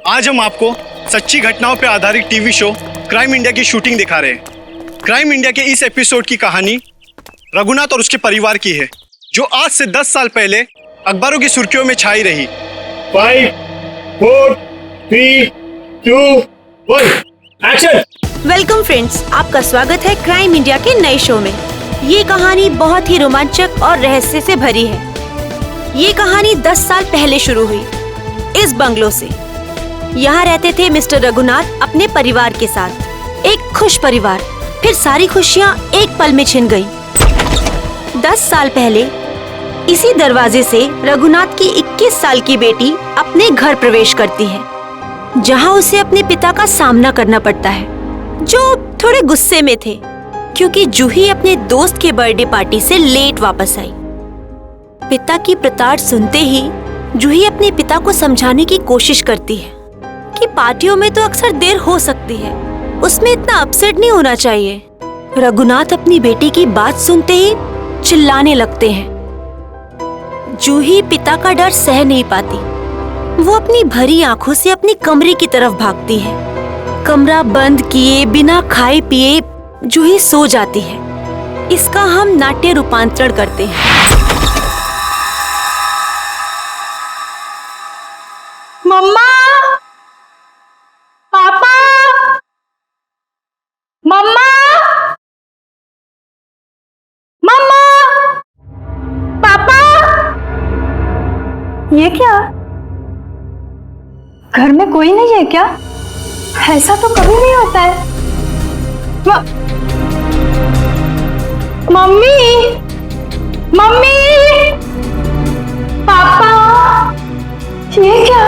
आज हम आपको सच्ची घटनाओं पर आधारित टीवी शो क्राइम इंडिया की शूटिंग दिखा रहे हैं। क्राइम इंडिया के इस एपिसोड की कहानी रघुनाथ और उसके परिवार की है, जो आज से 10 साल पहले अखबारों की सुर्खियों में छाई रही। 5, 4, 3, 2, 1, एक्शन। वेलकम फ्रेंड्स, आपका स्वागत है क्राइम इंडिया के नए शो में। ये कहानी बहुत ही रोमांचक और रहस्य से भरी है। ये कहानी 10 साल पहले शुरू हुई इस बंगलो से। यहाँ रहते थे मिस्टर रघुनाथ अपने परिवार के साथ। एक खुश परिवार। फिर सारी खुशियाँ एक पल में छिन गयी। 10 साल पहले इसी दरवाजे से रघुनाथ की 21 साल की बेटी अपने घर प्रवेश करती है, जहाँ उसे अपने पिता का सामना करना पड़ता है, जो थोड़े गुस्से में थे क्योंकि जूही अपने दोस्त के बर्थडे पार्टी से लेट वापस आई। पिता की प्रताड़ सुनते ही जूही अपने पिता को समझाने की कोशिश करती है कि पार्टियों में तो अक्सर देर हो सकती है, उसमें इतना अपसेट नहीं होना चाहिए। रघुनाथ अपनी बेटी की बात सुनते ही चिल्लाने लगते हैं। जूही पिता का डर सह नहीं पाती। वो अपनी भरी आंखों से अपने कमरे की तरफ भागती है। कमरा बंद किए बिना खाए पिए जूही सो जाती है। इसका हम नाट्य रूपांतरण करते हैं। मम्मा, पापा, मम्मा, मम्मा, पापा। ये क्या? घर में कोई नहीं है क्या? ऐसा तो कभी नहीं होता है। मम्मी, मम्मी, पापा, ये क्या?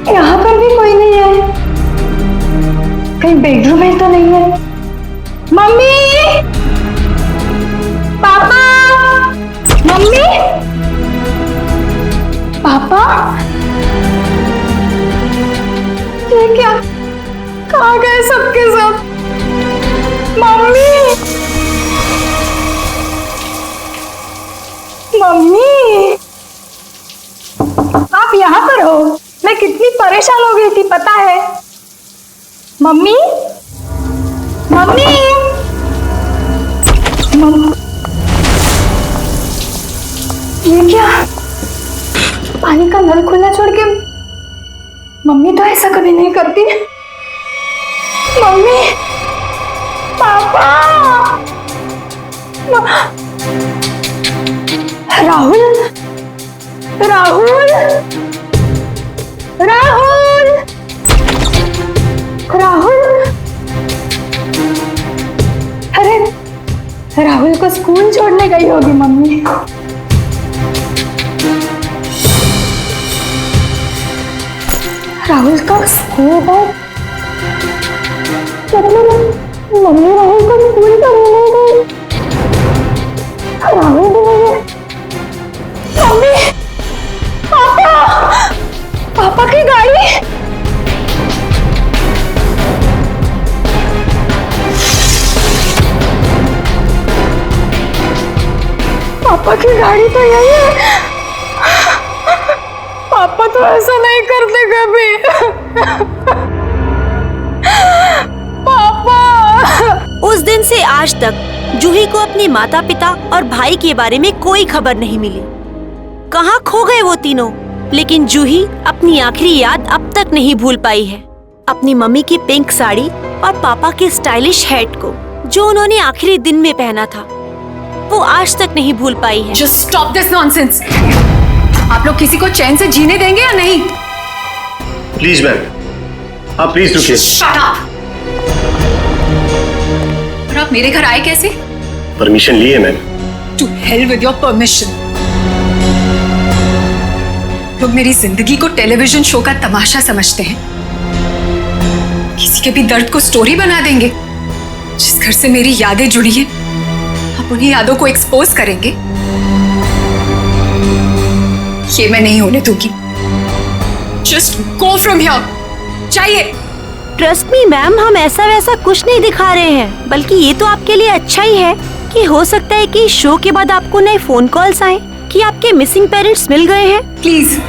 यहाँ पर भी कोई नहीं है। कहीं बेडरूम में तो नहीं है। मम्मी, पापा, मम्मी, पापा, ये क्या? कहाँ गए सबके सब? मम्मी, मम्मी, आप यहाँ पर हो? मैं कितनी परेशान हो गई थी पता है? मम्मी, मम्मी, ये क्या? पानी का नल खुला छोड़ के मम्मी तो ऐसा कभी नहीं करती। मम्मी, पापा, राहुल, राहुल, राहुल, राहुल। अरे राहुल को स्कूल छोड़ने गई होगी मम्मी। राहुल का स्कूल बैग, मतलब मम्मी राहुल को स्कूल छोड़ने गई। राहुल भी नहीं है। मम्मी, पापा, पापा की गाड़ी। पापा की गाड़ी तो यही है। पापा तो ऐसा नहीं करते कभी। पापा। उस दिन से आज तक जूही को अपने माता पिता और भाई के बारे में कोई खबर नहीं मिली। कहाँ खो गए वो तीनों? लेकिन जूही अपनी आखिरी याद अब तक नहीं भूल पाई है। अपनी मम्मी की पिंक साड़ी और पापा के स्टाइलिश हैट को, जो उन्होंने आखिरी दिन में पहना था, वो आज तक नहीं भूल पाई है। Just stop this nonsense. आप लोग किसी को चैन से जीने देंगे या नहीं? प्लीज मैम, आप प्लीज रुकिए। Shut up. और आप मेरे घर आए कैसे? परमिशन ली है ma'am. To hell with your permission. लोग मेरी जिंदगी को टेलीविजन शो का तमाशा समझते हैं। किसी के भी दर्द को स्टोरी बना देंगे। जिस घर से मेरी यादें जुड़ी हैं, आप उन्हीं यादों को एक्सपोज करेंगे। ये मैं नहीं होने दूंगी। Just go from here. चाहिए। ट्रस्ट मी मैम, हम ऐसा वैसा कुछ नहीं दिखा रहे हैं, बल्कि ये तो आपके लिए अच्छा ही है कि हो सकता है कि शो के बाद आपको नए फोन कॉल्स आए कि आपके मिसिंग पेरेंट्स मिल गए हैं। प्लीज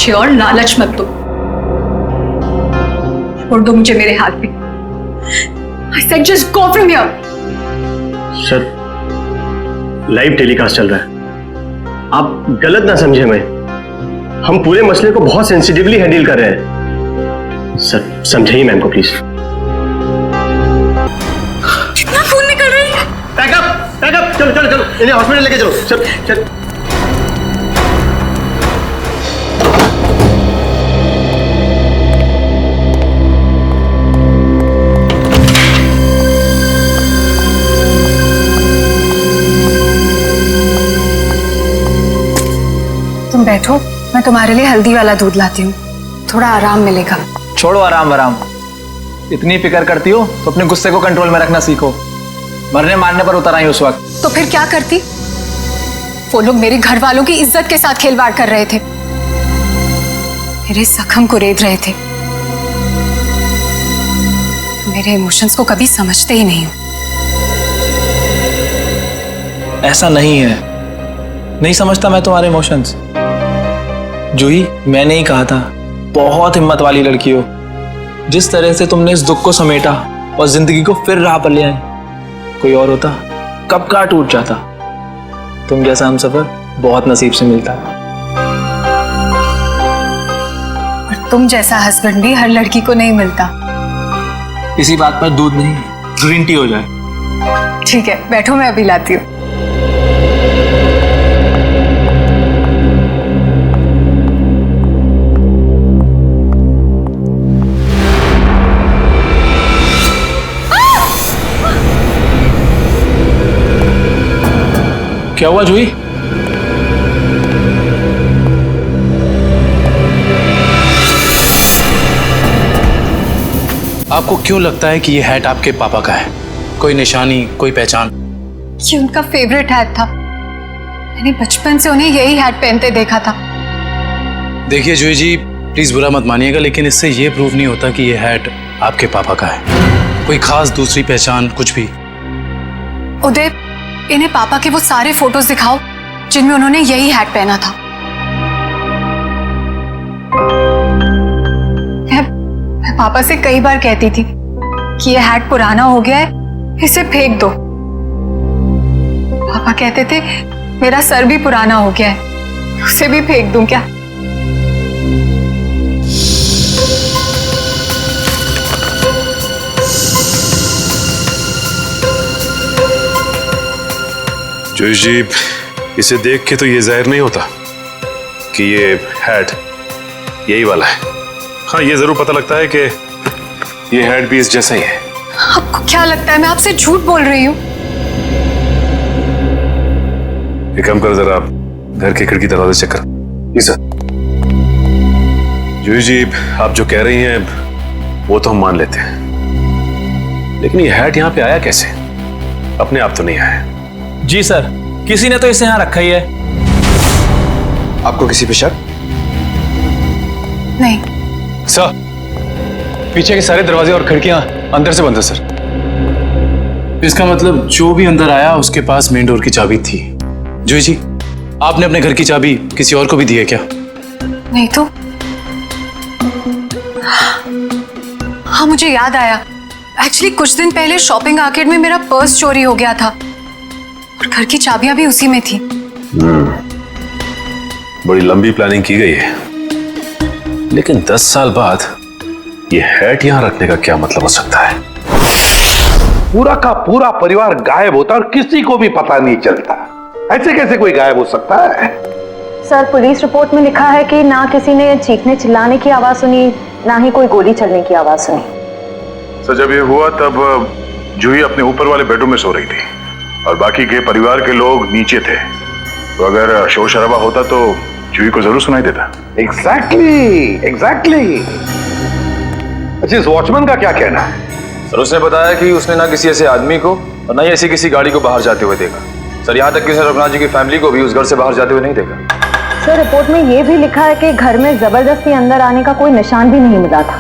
मुझे और लालच मत दो। छोड़ दो मुझे मेरे हाथ में। I said just go from here. Sir, live telecast चल रहा है, आप गलत ना समझे मैं। हम पूरे मसले को बहुत सेंसिटिवली हैंडल कर रहे हैं। सर समझाइए मैम को प्लीज। कितना खून निकल रहा है। पैकअप, चलो चलो चलो, इन्हें हॉस्पिटल लेके चलो। चल चल। तुम बैठो, मैं तुम्हारे लिए हल्दी वाला दूध लाती हूँ, थोड़ा आराम मिलेगा। छोड़ो आराम आराम, इतनी फिक्र करती हो तो अपने गुस्से को कंट्रोल में रखना सीखो। मरने मारने पर उतर आई उस वक्त। तो फिर क्या करती? वो लोग मेरे घर वालों की इज्जत के साथ खिलवाड़ कर रहे थे, मेरे जख्म को रेत रहे थे। मेरे इमोशंस को कभी समझते ही नहीं हो। ऐसा नहीं है, नहीं समझता मैं तुम्हारे इमोशंस। जूही, मैंने ही कहा था, बहुत हिम्मत वाली लड़की हो। जिस तरह से तुमने इस दुख को समेटा और जिंदगी को फिर राह पर ले आई, कोई और होता कब का टूट जाता। तुम जैसा हमसफर बहुत नसीब से मिलता है। और तुम जैसा हस्बैंड भी हर लड़की को नहीं मिलता। इसी बात पर दूध नहीं, ग्रीन टी हो जाए। ठीक है, बैठो, मैं अभी लाती हूँ। क्या हुआ जूही? आपको क्यों लगता है कि ये हैट आपके पापा का है? कोई निशानी, कोई पहचान? ये उनका फेवरेट हैट था। मैंने बचपन से उन्हें यही हैट पहनते देखा था। देखिए जूही जी, प्लीज बुरा मत मानिएगा, लेकिन इससे ये प्रूव नहीं होता कि ये हैट आपके पापा का है। कोई खास दूसरी पहचान कुछ भी? उदय, इन्हें पापा के वो सारे फोटोज दिखाओ जिनमें उन्होंने यही हैट पहना था। मैं पापा से कई बार कहती थी कि ये हैट पुराना हो गया है, इसे फेंक दो। पापा कहते थे मेरा सर भी पुराना हो गया है, उसे भी फेंक दूं क्या? जूही जी, इसे देख के तो ये जाहिर नहीं होता कि ये हैट यही वाला है। हाँ, ये जरूर पता लगता है कि ये हैट भी इस जैसा ही है। आपको क्या लगता है मैं आपसे झूठ बोल रही हूँ? एक काम करो, जरा आप घर के खिड़की दरवाजे चेक करो। जी सर। जूही जी, आप जो कह रही हैं वो तो हम मान लेते हैं, लेकिन ये हैट यहाँ पे आया कैसे? अपने आप तो नहीं आया। जी सर, किसी ने तो इसे यहाँ रखा ही है। आपको किसी पे शक? नहीं सर, पीछे के सारे दरवाजे और खिड़कियां अंदर से बंद है सर। इसका मतलब जो भी अंदर आया उसके पास मेन डोर की चाबी थी। जूही जी, आपने अपने घर की चाबी किसी और को भी दी है क्या? नहीं तो। हाँ, मुझे याद आया। एक्चुअली कुछ दिन पहले शॉपिंग आर्केड में मेरा पर्स चोरी हो गया था और घर की चाबियां भी उसी में थी। बड़ी लंबी प्लानिंग की गई है, लेकिन 10 साल बाद ये हैट यहाँ रखने का क्या मतलब हो सकता है? पूरा का पूरा परिवार गायब होता और किसी को भी पता नहीं चलता। ऐसे कैसे कोई गायब हो सकता है? सर, पुलिस रिपोर्ट में लिखा है कि ना किसी ने चीखने चिल्लाने की आवाज सुनी, ना ही कोई गोली चलने की आवाज सुनी। सर, जब ये हुआ तब जूही अपने ऊपर वाले बेडरूम में सो रही थी और बाकी के परिवार के लोग नीचे थे, तो अगर शोर शराबा होता तो जूही को जरूर सुनाई देता। एग्जैक्टली। अच्छा, इस वॉचमैन का क्या कहना है? सर, उसने बताया कि उसने ना किसी ऐसे आदमी को और ना ही ऐसी किसी गाड़ी को बाहर जाते हुए देखा। सर, यहाँ तक कि उसने रघुनाथ जी की फैमिली को भी उस घर से बाहर जाते हुए नहीं देखा। सर, रिपोर्ट में ये भी लिखा है कि घर में जबरदस्ती अंदर आने का कोई निशान भी नहीं मिला था।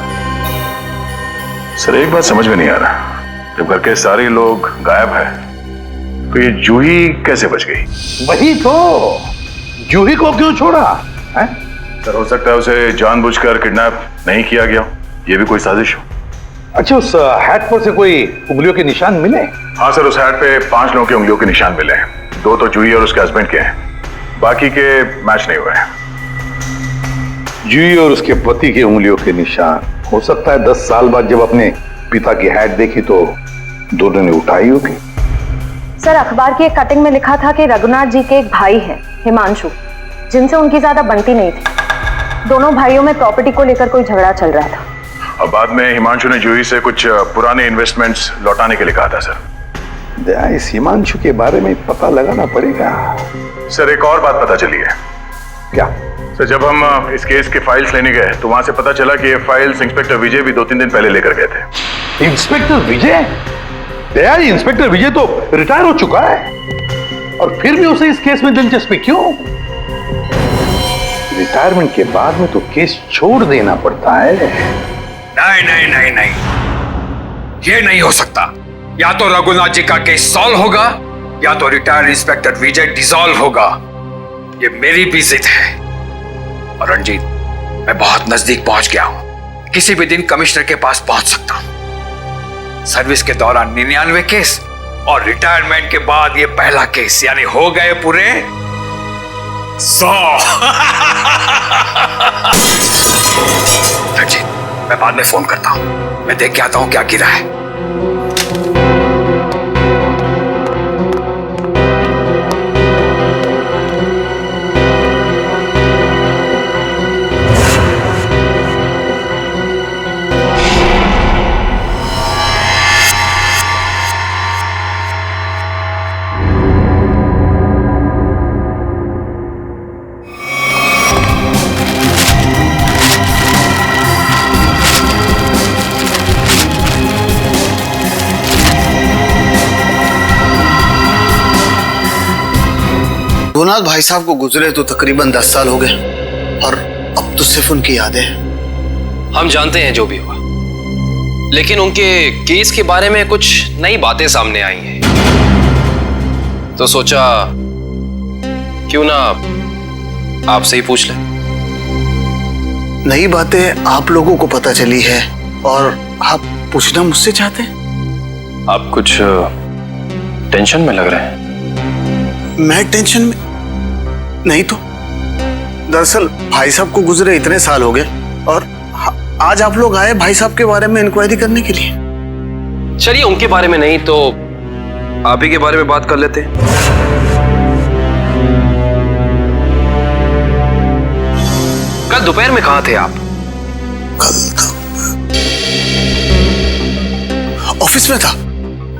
सर, एक बात समझ में नहीं आ रहा, जब घर के सारे लोग गायब है तो ये जूही कैसे बच गई? वही तो, जूही को क्यों छोड़ा है? सर हो सकता है उसे जानबूझकर किडनैप नहीं किया गया, ये भी कोई साजिश हो। अच्छा, उस हैट पर से कोई उंगलियों के निशान मिले? हाँ सर, उस हैट पे 5 लोगों के उंगलियों के निशान मिले हैं। 2 तो जूही और उसके हस्बैंड के हैं, बाकी के मैच नहीं हुए हैं। जूही और उसके पति की उंगलियों के निशान। हो सकता है 10 साल बाद जब अपने पिता की हैट देखी तो दोनों ने उठाई होगी। सर, अखबार की एक कटिंग में लिखा था कि रघुनाथ जी के एक भाई हैं, हिमांशु, जिनसे उनकी ज्यादा बनती नहीं थी। दोनों भाइयों में प्रॉपर्टी को लेकर कोई झगड़ा चल रहा था। और बाद में हिमांशु ने जूही से कुछ पुराने इन्वेस्टमेंट्स लौटाने के लिए कहा था सर। इस हिमांशु के बारे में पता लगाना पड़ेगा। सर एक और बात पता चली है। क्या? सर जब हम इस केस के फाइल्स लेने गए तो वहां से पता चला कि ये फाइल्स इंस्पेक्टर विजय भी 2-3 दिन पहले लेकर गए थे। इंस्पेक्टर विजय? दया, इंस्पेक्टर विजय तो रिटायर हो चुका है, और फिर भी उसे इस केस में दिलचस्पी क्यों? रिटायरमेंट के बाद में तो केस छोड़ देना पड़ता है। नहीं नहीं नहीं नहीं, ये नहीं हो सकता। या तो रघुनाथ जी का केस सॉल्व होगा या तो रिटायर्ड इंस्पेक्टर विजय डिसॉल्व होगा। ये मेरी भी जिद है। और रंजीत, मैं बहुत नजदीक पहुंच गया हूं। किसी भी दिन कमिश्नर के पास पहुंच सकता हूं। सर्विस के दौरान 99 केस और रिटायरमेंट के बाद ये पहला केस, यानी हो गए पूरे 100। रंजीत, मैं बाद में फोन करता हूं। मैं देख के आता हूं क्या गिरा है। रघुनाथ भाई साहब को गुजरे तो तकरीबन 10 साल हो गए और अब तो सिर्फ उनकी यादें हैं। हम जानते हैं जो भी हुआ, लेकिन उनके केस के बारे में कुछ नई बातें सामने आई हैं, तो सोचा क्यों ना आपसे ही पूछ लें। नई बातें आप लोगों को पता चली है और आप पूछना मुझसे चाहते हैं? आप कुछ टेंशन में लग रहे हैं। मैं टेंशन में नहीं तो। दरअसल भाई साहब को गुजरे इतने साल हो गए और आज आप लोग आए भाई साहब के बारे में इंक्वायरी करने के लिए। चलिए, उनके बारे में नहीं तो आप ही के बारे में बात कर लेते हैं। कल दोपहर में कहां थे आप? कल ऑफिस में था।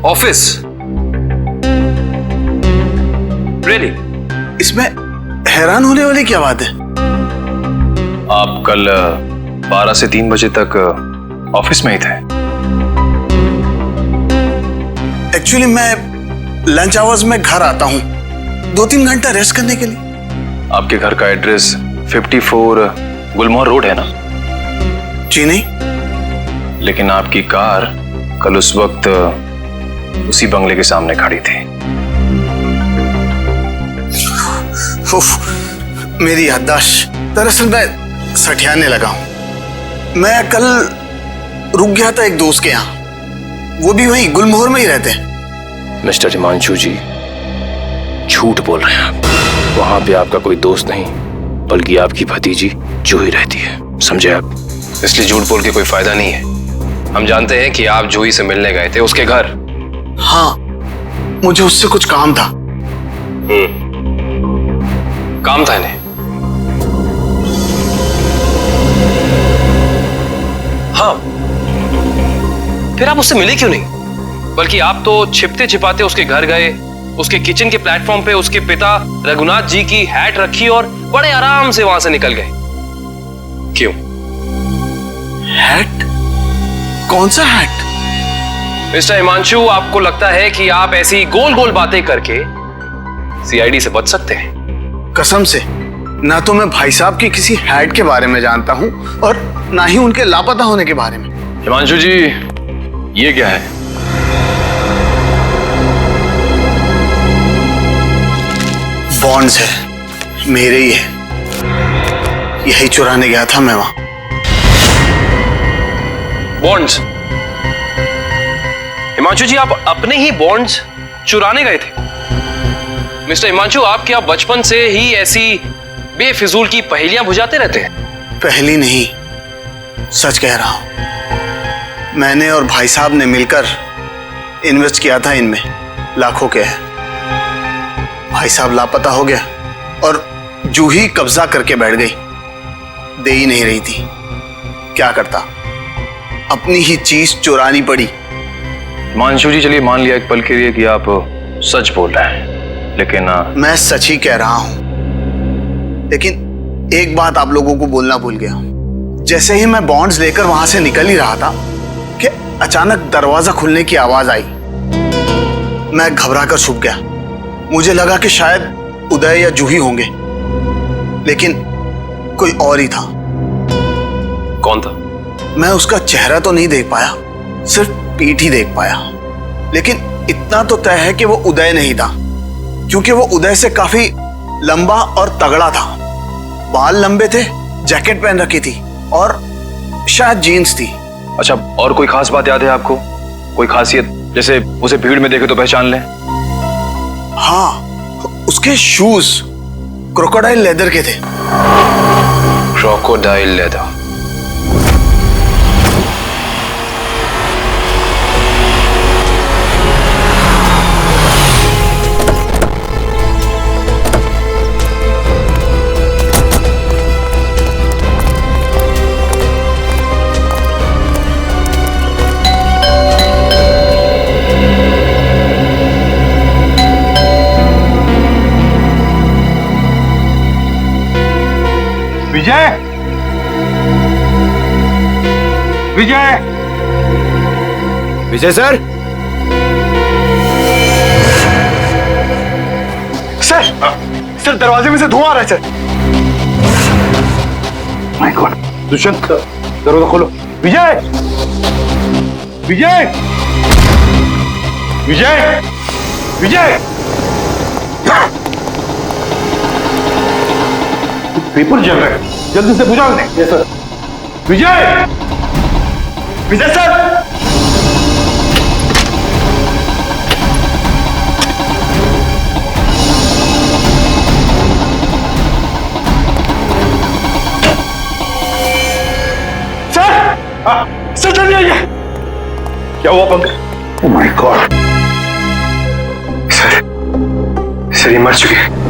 ऑफिस? रियली? इसमें हैरान होने वाली क्या बात है? आप कल 12 से 3 बजे तक ऑफिस में ही थे। एक्चुअली मैं लंच आवर्स में घर आता हूं 2-3 घंटा रेस्ट करने के लिए। आपके घर का एड्रेस 54 गुलमोहर रोड है ना? जी नहीं। लेकिन आपकी कार कल उस वक्त उसी बंगले के सामने खड़ी थी। मेरी याददाश्त, दरअसल मैं सठियाने लगा हूं। मैं कल रुक गया था एक दोस्त के यहाँ, वो भी वहीं गुलमोहर में ही रहते हैं। मिस्टर हिमांशु जी, झूठ बोल रहे हैं आप। वहां पे आपका कोई दोस्त नहीं बल्कि आपकी भतीजी जूही रहती है, समझे आप? इसलिए झूठ बोल के कोई फायदा नहीं है। हम जानते हैं कि आप जूही से मिलने गए थे उसके घर। हाँ, मुझे उससे कुछ काम था। काम था इन्हें? हाँ, फिर आप उससे मिले क्यों नहीं? बल्कि आप तो छिपते छिपाते उसके घर गए, उसके किचन के प्लेटफॉर्म पे उसके पिता रघुनाथ जी की हैट रखी और बड़े आराम से वहां से निकल गए। क्यों? हैट? कौन सा हैट? मिस्टर हिमांशु, आपको लगता है कि आप ऐसी गोल गोल बातें करके सीआईडी से बच सकते हैं? कसम से, ना तो मैं भाई साहब की किसी हैट के बारे में जानता हूं और ना ही उनके लापता होने के बारे में। हिमांशु जी, ये क्या है? बॉन्ड्स है, मेरे ही है। यही चुराने गया था मैं वहां। बॉन्ड्स? हिमांशु जी, आप अपने ही बॉन्ड्स चुराने गए थे? मिस्टर हिमांशु, आप क्या बचपन से ही ऐसी बेफिजूल की पहेलियां बुझाते रहते हैं? पहली नहीं, सच कह रहा हूं। मैंने और भाई साहब ने मिलकर इन्वेस्ट किया था इनमें, लाखों के हैं। भाई साहब लापता हो गया और जूही कब्जा करके बैठ गई, दे ही नहीं रही थी। क्या करता, अपनी ही चीज चुरानी पड़ी। हिमांशु जी, चलिए मान लिया एक पल के लिए कि आप सच बोल रहे हैं, लेकिन मैं सच ही कह रहा हूं, लेकिन एक बात आप लोगों को बोलना भूल गया। जैसे ही मैं बॉन्ड्स लेकर वहां से निकल ही रहा था कि अचानक दरवाजा खुलने की आवाज आई। मैं घबरा कर छुप गया। मुझे लगा कि शायद उदय या जूही होंगे, लेकिन कोई और ही था। कौन था? मैं उसका चेहरा तो नहीं देख पाया, सिर्फ पीठ ही देख पाया। लेकिन इतना तो तय है कि वो उदय नहीं था, क्योंकि वो उदय से काफी लंबा और तगड़ा था। बाल लंबे थे, जैकेट पहन रखी थी और शायद जीन्स थी। अच्छा, और कोई खास बात याद है आपको? कोई खासियत, जैसे उसे भीड़ में देखे तो पहचान लें? हाँ, उसके शूज क्रोकोडाइल लेदर के थे। Crocodile leather? Vijay, Vijay, Vijay sir. Sir दरवाजे में से धुआं आ रहा है सर। माय गॉड, दुष्यंत दरवाजा खोलो। विजय, विजय, विजय, विजय, पेपर जल रहा है, जल्दी से बुझाओ इन्हें। Yes sir. Vijay, Vijay sir, sir जल्दी आइए। क्या हुआ Pankaj? Oh my God, sir ये मर चुके हैं।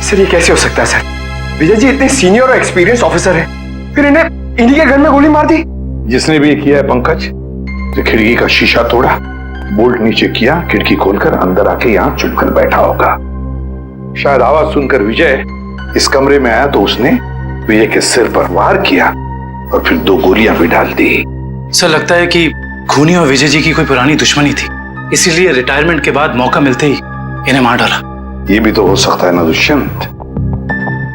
सर ये कैसे हो सकता है सर? विजय जी इतने सीनियर और एक्सपीरियंस ऑफिसर हैं, फिर इन्हें इन्हीं के घर में गोली मार दी। जिसने भी किया है पंकज, जो खिड़की का शीशा तोड़ा, बोल्ट नीचे किया, खिड़की खोलकर अंदर आके यहाँ चुपकर बैठा होगा। शायद आवाज सुनकर विजय इस कमरे में आया तो उसने विजय के सिर पर वार किया और फिर 2 गोलियां भी डाल दी। सर लगता है कि खूनी और विजय जी की कोई पुरानी दुश्मनी थी, इसीलिए रिटायरमेंट के बाद मौका मिलते ही इन्हें मार डाला। ये भी तो हो सकता है ना दुष्यंत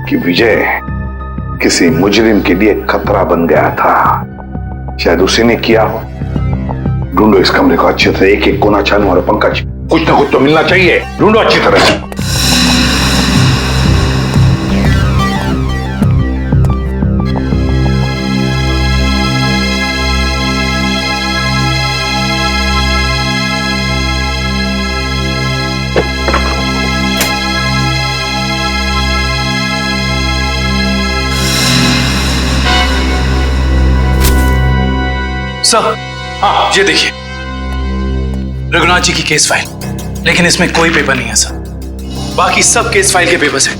कि विजय किसी मुजरिम के लिए खतरा बन गया था, शायद उसी ने किया हो। ढूंढो इस कमरे को अच्छी तरह, एक एक कोना छानो। और पंकज, कुछ ना कुछ तो मिलना चाहिए, ढूंढो अच्छी तरह से। सर, हाँ ये देखिए, रघुनाथ जी की केस फाइल, लेकिन इसमें कोई पेपर नहीं है सर। बाकी सब केस फाइल के पेपर्स हैं।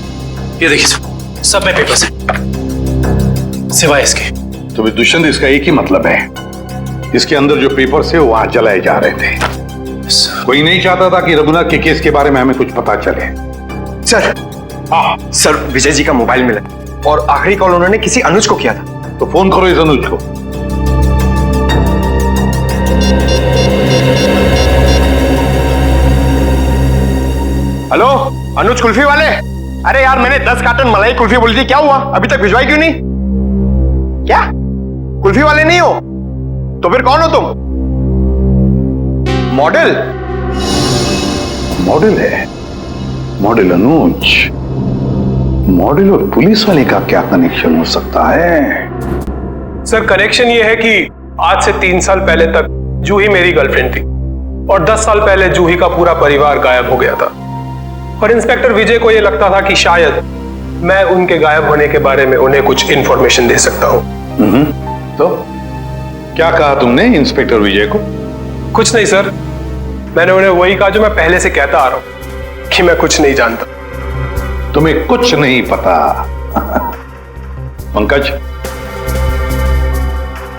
ये देखिए सर, सब में पेपर्स हैं सिवाय इसके। तो भी दुष्यंत, इसका एक ही मतलब है, इसके अंदर जो पेपर्स है वो वहां जलाए जा रहे थे। कोई नहीं चाहता था कि रघुनाथ के केस के बारे में हमें कुछ पता चले। सर, हाँ सर, विजय जी का मोबाइल मिला और आखिरी कॉल उन्होंने किसी अनुज को किया था। तो फोन करो इस अनुज को। हेलो, अनुज कुल्फी वाले? अरे यार, मैंने 10 कार्टन मलाई कुल्फी बोली थी, क्या हुआ? अभी तक भिजवाई क्यों नहीं? क्या कुल्फी वाले नहीं हो? तो फिर कौन हो तुम? मॉडल? मॉडल है? मॉडल अनुज? मॉडल और पुलिस वाले का क्या कनेक्शन हो सकता है? सर, कनेक्शन ये है कि आज से 3 साल पहले तक जूही मेरी गर्लफ्रेंड थी और 10 साल पहले जूही का पूरा परिवार गायब हो गया था। और इंस्पेक्टर विजय को यह लगता था कि शायद मैं उनके गायब होने के बारे में उन्हें कुछ इंफॉर्मेशन दे सकता हूं। तो क्या कहा तुमने इंस्पेक्टर विजय को? कुछ नहीं सर, मैंने उन्हें वही कहा जो मैं पहले से कहता आ रहा हूं कि मैं कुछ नहीं जानता। तुम्हें कुछ नहीं पता? पंकज,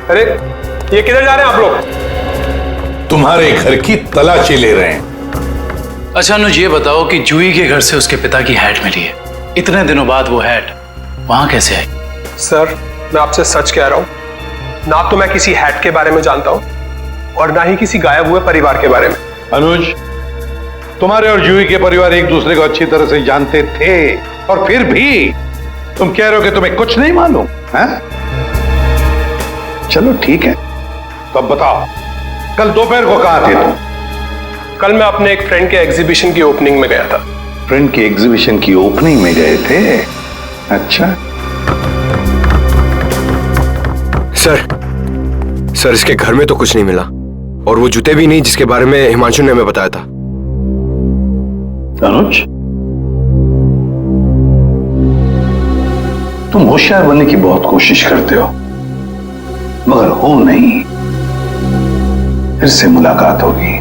अरे ये किधर जा रहे हैं आप लोग? तुम्हारे घर की तलाशी ले रहे हैं। अच्छा अनुज, ये बताओ कि जूही के घर से उसके पिता की हैट मिली है, इतने दिनों बाद वो हैट वहां कैसे आई? सर, मैं आपसे सच कह रहा हूं, ना तो मैं किसी हैट के बारे में जानता हूं और ना ही किसी गायब हुए परिवार के बारे में। अनुज, तुम्हारे और जूही के परिवार एक दूसरे को अच्छी तरह से जानते थे और फिर भी तुम कह रहे हो कि तुम्हें कुछ नहीं मालूम है? चलो ठीक है, तो अब बताओ, कल दोपहर को कहां थे तुम? कल मैं अपने एक फ्रेंड के एग्जीबिशन की ओपनिंग में गया था। फ्रेंड की एग्जीबिशन की ओपनिंग में गए थे? अच्छा। सर इसके घर में तो कुछ नहीं मिला और वो जूते भी नहीं जिसके बारे में हिमांशु ने हमें बताया था। अनुज, तुम होशियार बनने की बहुत कोशिश करते हो, मगर हो नहीं। फिर से मुलाकात होगी।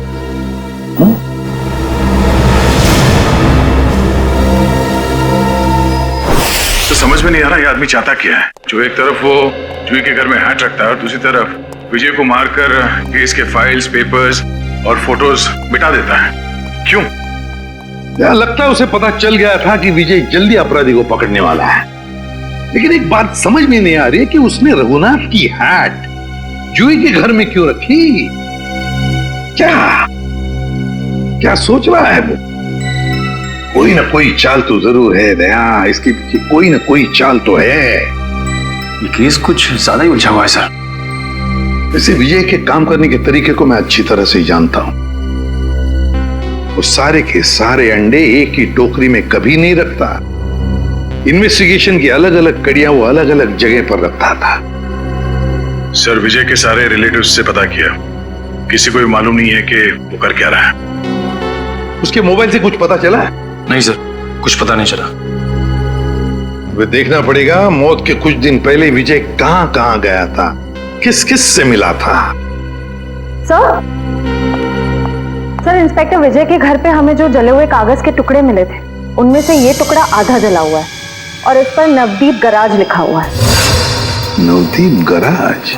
तो समझ में नहीं आ रहा ये आदमी चाहता क्या है। जो एक तरफ वो जूही के घर में हैट रखता है और दूसरी तरफ विजय को मारकर केस के फाइल्स, पेपर्स और फोटोज मिटा देता है। क्यों? लगता है उसे पता चल गया था कि विजय जल्दी अपराधी को पकड़ने वाला है। लेकिन एक बात समझ में नहीं आ रही है कि उसने रघुनाथ की हैट जूही के घर में क्यों रखी? क्या सोच रहा है वो? कोई ना कोई चाल तो जरूर है दया, इसके पीछे कोई ना कोई चाल तो है। ये केस कुछ ज्यादा ही उलझा हुआ है सर। वैसे विजय के काम करने के तरीके को मैं अच्छी तरह से जानता हूं। वो सारे के सारे अंडे एक ही टोकरी में कभी नहीं रखता। इन्वेस्टिगेशन की अलग अलग कड़ियां वो अलग अलग जगह पर रखता था। सर, विजय के सारे रिलेटिव्स से पता किया, किसी को भी मालूम नहीं है कि वो कर क्या रहा है। उसके मोबाइल से कुछ पता चला है? नहीं सर, कुछ पता नहीं चला। वे देखना पड़ेगा मौत के कुछ दिन पहले विजय कहां कहां गया था, किस किस से मिला था। सर, इंस्पेक्टर विजय के घर पे हमें जो जले हुए कागज के टुकड़े मिले थे, उनमें से ये टुकड़ा आधा जला हुआ है और इस पर नवदीप गराज लिखा हुआ है। नवदीप गराज?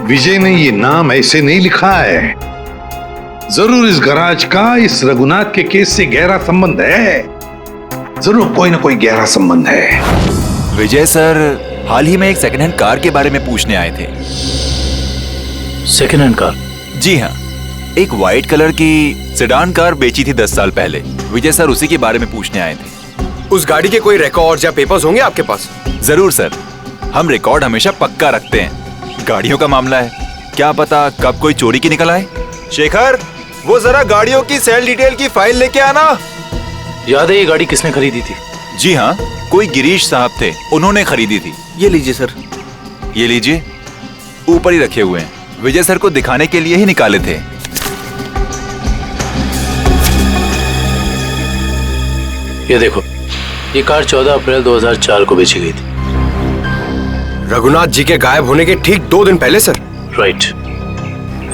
विजय ने ये नाम ऐसे नहीं लिखा है। जरूर इस गराज का इस रघुनाथ के केस से गहरा संबंध है। जरूर कोई ना कोई गहरा संबंध है। विजय सर हाल ही में एक सेकंड हैंड कार के बारे में पूछने आए थे। Second hand car? जी हाँ, एक व्हाइट कलर की सेडान कार बेची थी 10 साल पहले। विजय सर उसी के बारे में पूछने आए थे। उस गाड़ी के कोई रिकॉर्ड या पेपर्स होंगे आपके पास? जरूर सर, हम रिकॉर्ड हमेशा पक्का रखते हैं। गाड़ियों का मामला है, क्या पता कब कोई चोरी की निकल आए। शेखर, वो जरा गाड़ियों की सेल डिटेल की फाइल लेके आना। याद है ये गाड़ी किसने खरीदी थी? जी हाँ, कोई गिरीश साहब थे, उन्होंने खरीदी थी। ये लीजिए सर। ये लीजिए, ऊपर ही रखे हुए हैं, विजय सर को दिखाने के लिए ही निकाले थे। ये देखो, ये कार 14 अप्रैल 2004 को बेची गई थी। रघुनाथ जी के गायब होने के ठीक 2 दिन पहले सर? राइट।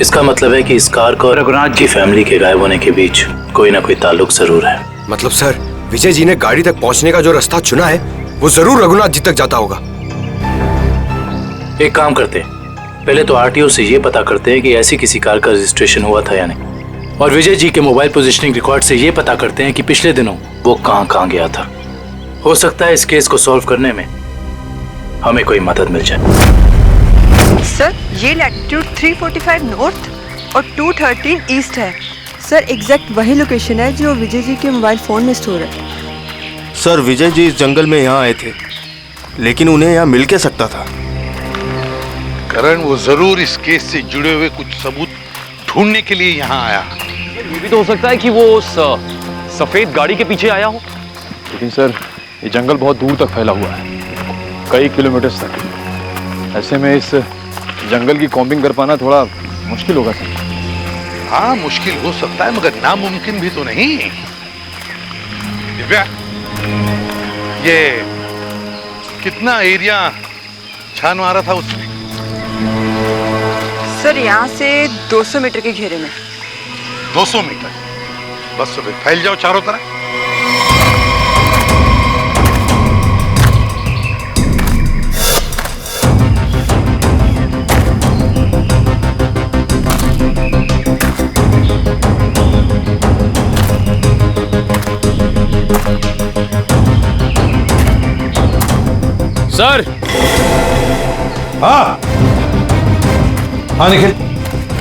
इसका मतलब है कि इस कार को रघुनाथ की फैमिली के गायब होने के बीच कोई ना कोई ताल्लुक जरूर है। मतलब सर, विजय जी ने गाड़ी तक पहुंचने का जो रास्ता चुना है वो जरूर रघुनाथ जी तक जाता होगा। एक काम करते हैं, पहले तो आरटीओ से ये पता करते हैं कि ऐसी किसी कार का रजिस्ट्रेशन हुआ था या नहीं, और विजय जी के मोबाइल पोजीशनिंग रिकॉर्ड से ये पता करते हैं कि पिछले दिनों वो कहां गया था। हो सकता है इस केस को सॉल्व करने में हमें कोई मदद मिल जाए। सर, ये लैटिट्यूड 345 नॉर्थ और 213 ईस्ट है। सर एग्जैक्ट वही लोकेशन है जो विजय जी के मोबाइल फोन में स्टोर है। सर विजय जी इस जंगल में यहाँ आए थे, लेकिन उन्हें यहाँ मिल के सकता था। करण वो जरूर इस केस से जुड़े हुए कुछ सबूत ढूंढने के लिए यहाँ आया। ये भी तो हो सकता है कि वो उस सफेद गाड़ी के पीछे आया हो। लेकिन सर ये जंगल बहुत दूर तक फैला हुआ है, कई किलोमीटर तक। ऐसे में इस जंगल की कॉम्बिंग कर पाना थोड़ा मुश्किल होगा सर। हाँ मुश्किल हो सकता है, मगर नामुमकिन भी तो नहीं। दिव्या, ये कितना एरिया छान मारा था उसने? सर यहाँ से 200 मीटर के घेरे में। 200 मीटर? बस तो फिर फैल जाओ चारों तरफ। सर। हाँ हाँ निखिल।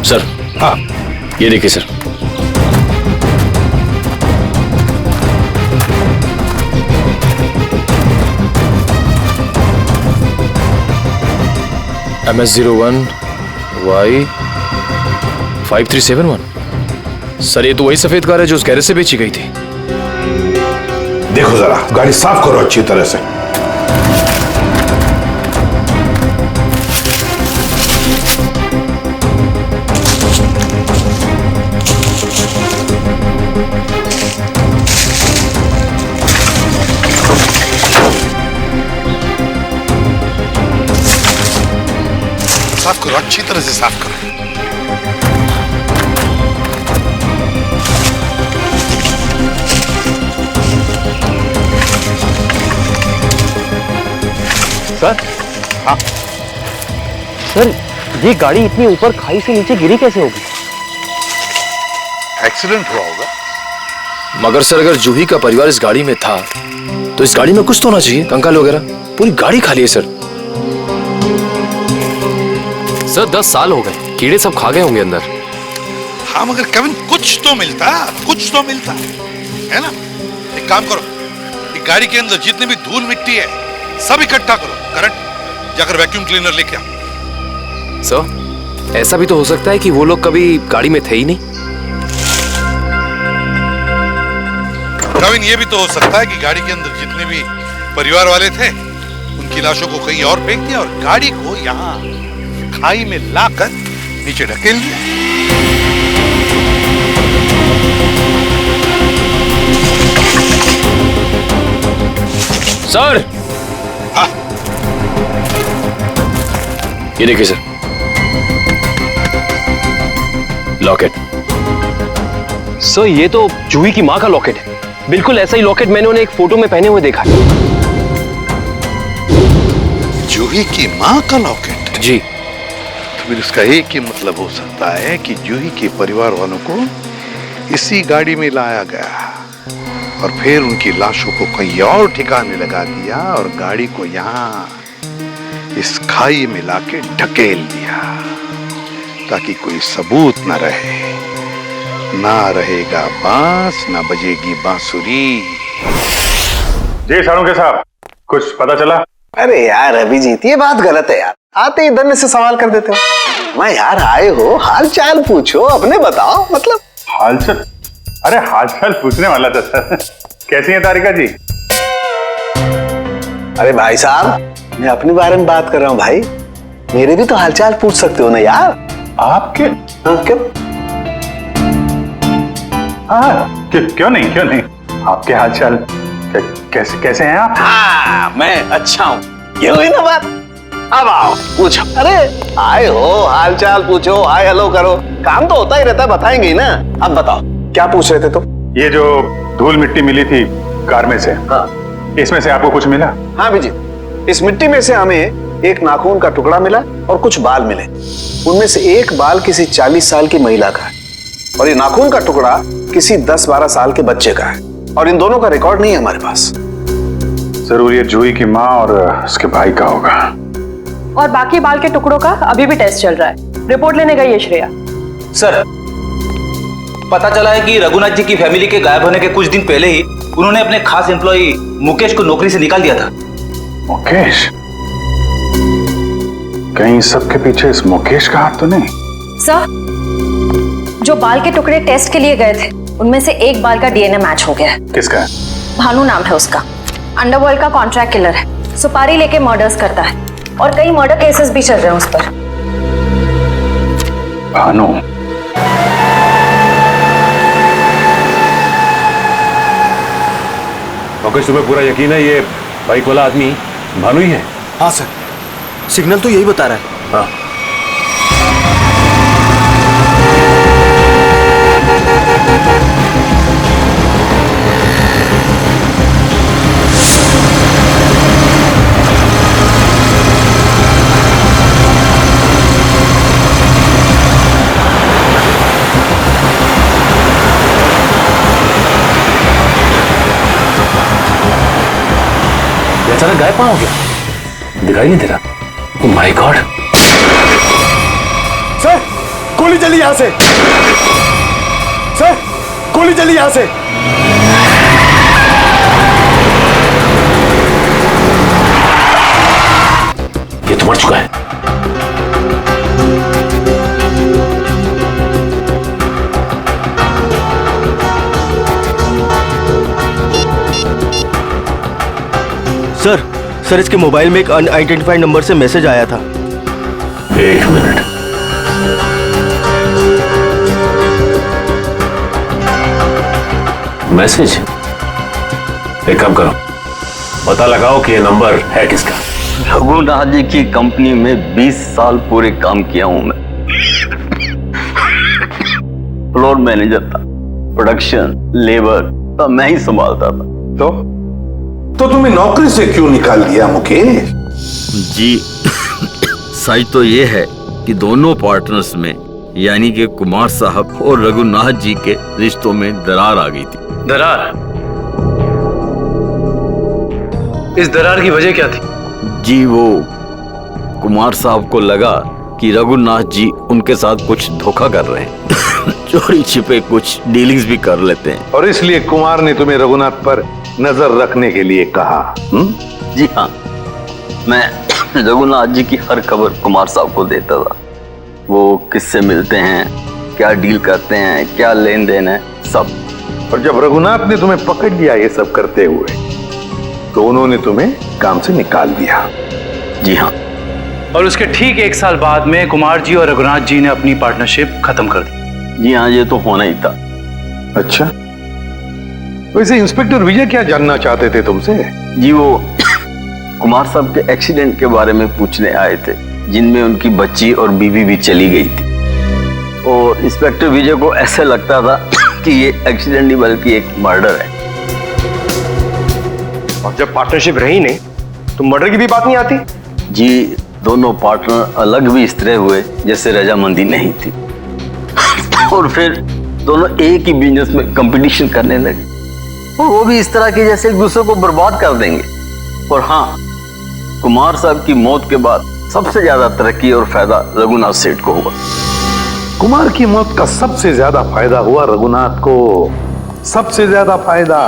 सर हाँ ये देखिए सर। MS01 Y 5371। सर ये तो वही सफेद कार है जो उस गैरेज से बेची गई थी। देखो जरा, गाड़ी साफ करो अच्छी तरह से। साफ करो, अच्छी तरह से साफ करो। सर। हाँ सर ये गाड़ी इतनी ऊपर खाई से नीचे गिरी कैसे होगी? एक्सीडेंट हुआ होगा। मगर सर अगर जूही का परिवार इस गाड़ी में था तो इस गाड़ी में कुछ तो होना चाहिए, कंकाल वगैरह। पूरी गाड़ी खाली है सर। सर 10 साल हो गए, कीड़े सब खा गए होंगे अंदर। हाँ मगर केविन कुछ तो मिलता है ना। एक काम करो, एक गाड़ी के अंदर जितनी भी धूल मिट्टी है सब इकट्ठा करो। करंट जाकर वैक्यूम क्लीनर लेके आओ। सर ऐसा भी तो हो सकता है कि वो लोग कभी गाड़ी में थे ही नहीं। केविन ये भी तो हो सकता है कि गाड़ी के अंदर जितने भी परिवार वाले थे उनकी लाशों को कहीं और फेंक दिया और गाड़ी को यहाँ खाई में लाकर नीचे ढकेल दिया। सर। हाँ ये देखिए सर, लॉकेट। सर ये तो जूही की माँ का लॉकेट है। बिल्कुल ऐसा ही लॉकेट मैंने उन्हें एक फोटो में पहने हुए देखा है। जूही की माँ का लॉकेट? जी। फिर इसका एक ही मतलब हो सकता है कि जूही के परिवार वालों को इसी गाड़ी में लाया गया और फिर उनकी लाशों को कहीं और ठिकाने लगा दिया और गाड़ी को यहाँ इस खाई में लाके ढकेल दिया ताकि कोई सबूत न रहे। ना रहेगा बांस, ना बजेगी बांसुरी। जी साळुंखे साहब, कुछ पता चला? अरे यार अभिजीत, ये बात गलत है यार। आते ही धन्य से सवाल कर देते हो। मैं यार आए हो, हाल चाल पूछो, अपने बताओ। मतलब हाल चाल? अरे हाल चाल पूछने वाला था सर। कैसी है तारिका जी? अरे भाई साहब, मैं अपने बारे में बात कर रहा हूँ भाई। मेरे भी तो हालचाल पूछ सकते हो ना यार। आपके? हाँ, क्यों? हाँ क्यों नहीं। आपके हालचाल कैसे हैं आप? हाँ मैं अच्छा हूँ, ये हुई ना बात। अब आओ पूछो। अरे आए हो, हालचाल पूछो, हाय हेलो करो, काम तो होता ही रहता है, बताएंगे ही ना। अब बताओ क्या पूछ रहे थे तुम? ये जो धूल मिट्टी मिली थी कार में से, हाँ इसमें से आपको कुछ मिला? हाँ अभिजीत, इस मिट्टी में से हमें एक नाखून का टुकड़ा मिला और कुछ बाल मिले। उनमें से एक बाल किसी 40 साल की महिला का है और ये नाखून का टुकड़ा किसी 10-12 साल के बच्चे का है और इन दोनों का रिकॉर्ड नहीं है हमारे पास। जरूर ये जूही की माँ और उसके भाई का होगा। और बाकी बाल के टुकड़ों का अभी भी टेस्ट चल रहा है। रिपोर्ट लेने गई है श्रेया। सर पता चला है कि रघुनाथ जी की फैमिली के गायब होने के कुछ दिन पहले ही उन्होंने अपने खास एम्प्लॉय मुकेश को नौकरी से निकाल दिया था। मुकेश? कहीं सबके पीछे इस मुकेश का हाथ तो नहीं? सर, जो बाल के टुकड़े टेस्ट के लिए गए थे उनमें से एक बाल का डीएनए मैच हो गया है। किसका है? भानु नाम है उसका। अंडरवर्ल्ड का कॉन्ट्रैक्ट किलर है, सुपारी लेके मर्डर्स करता है और कई मर्डर केसेस भी चल रहे हैं उस पर। भानु? मुकेश, तुम्हें पूरा यकीन है ये बाइक वाला आदमी भानु ही है? हाँ सर, सिग्नल तो यही बता रहा है। हाँ। अचानक गायब कहाँ हो गया? दिखाई नहीं दे रहा। ओह माय गॉड! सर, गोली चली यहां से। सर, गोली चली यहां से। ये तो मर चुका है। सर इसके मोबाइल में एक अनआइडेंटिफाइड नंबर से मैसेज आया था। एक मिनट। मैसेज? एक काम करो, पता लगाओ कि ये नंबर है किसका। रघुनाथ जी की कंपनी में 20 साल पूरे काम किया हूं मैं। फ्लोर मैनेजर था, प्रोडक्शन, लेबर सब मैं ही संभालता था। तो तुम्हें नौकरी से क्यों निकाल दिया मुकेश? जी सच तो ये है कि दोनों पार्टनर्स में यानी कि कुमार साहब और रघुनाथ जी के रिश्तों में दरार आ गई थी। दरार? इस दरार की वजह क्या थी? जी वो कुमार साहब को लगा कि रघुनाथ जी उनके साथ कुछ धोखा कर रहे हैं। चोरी छिपे कुछ डीलिंग्स भी कर लेते हैं। और इसलिए कुमार ने तुम्हें रघुनाथ पर नजर रखने के लिए कहा? जी हाँ, मैं रघुनाथ जी की हर खबर कुमार साहब को देता था। वो किससे मिलते हैं, क्या डील करते हैं, क्या लेन देन है, सब। और जब रघुनाथ ने तुम्हें पकड़ लिया ये सब करते हुए तो उन्होंने तुम्हें काम से निकाल दिया? जी हाँ। और उसके ठीक 1 साल बाद में कुमार जी और रघुनाथ जी ने अपनी पार्टनरशिप खत्म कर दी? जी हाँ, ये तो होना ही था। अच्छा, वैसे इंस्पेक्टर विजय क्या जानना चाहते थे तुमसे? जी वो कुमार साहब के एक्सीडेंट के बारे में पूछने आए थे, जिनमें उनकी बच्ची और बीवी भी चली गई थी। और इंस्पेक्टर विजय को ऐसा लगता था कि ये एक्सीडेंट नहीं बल्कि एक मर्डर है। और जब पार्टनरशिप रही नहीं तो मर्डर की भी बात नहीं आती? जी दोनों पार्टनर अलग भी इस तरह हुए जैसे रजामंदी नहीं थी। और फिर दोनों एक ही बिजनेस में कंपटीशन करने लगे, और वो भी इस तरह के जैसे एक दूसरे को बर्बाद कर देंगे। और हाँ, कुमार साहब की मौत के बाद सबसे ज्यादा तरक्की और फायदा रघुनाथ सेठ को हुआ। कुमार की मौत का सबसे ज्यादा फायदा हुआ रघुनाथ को। सबसे ज्यादा फायदा।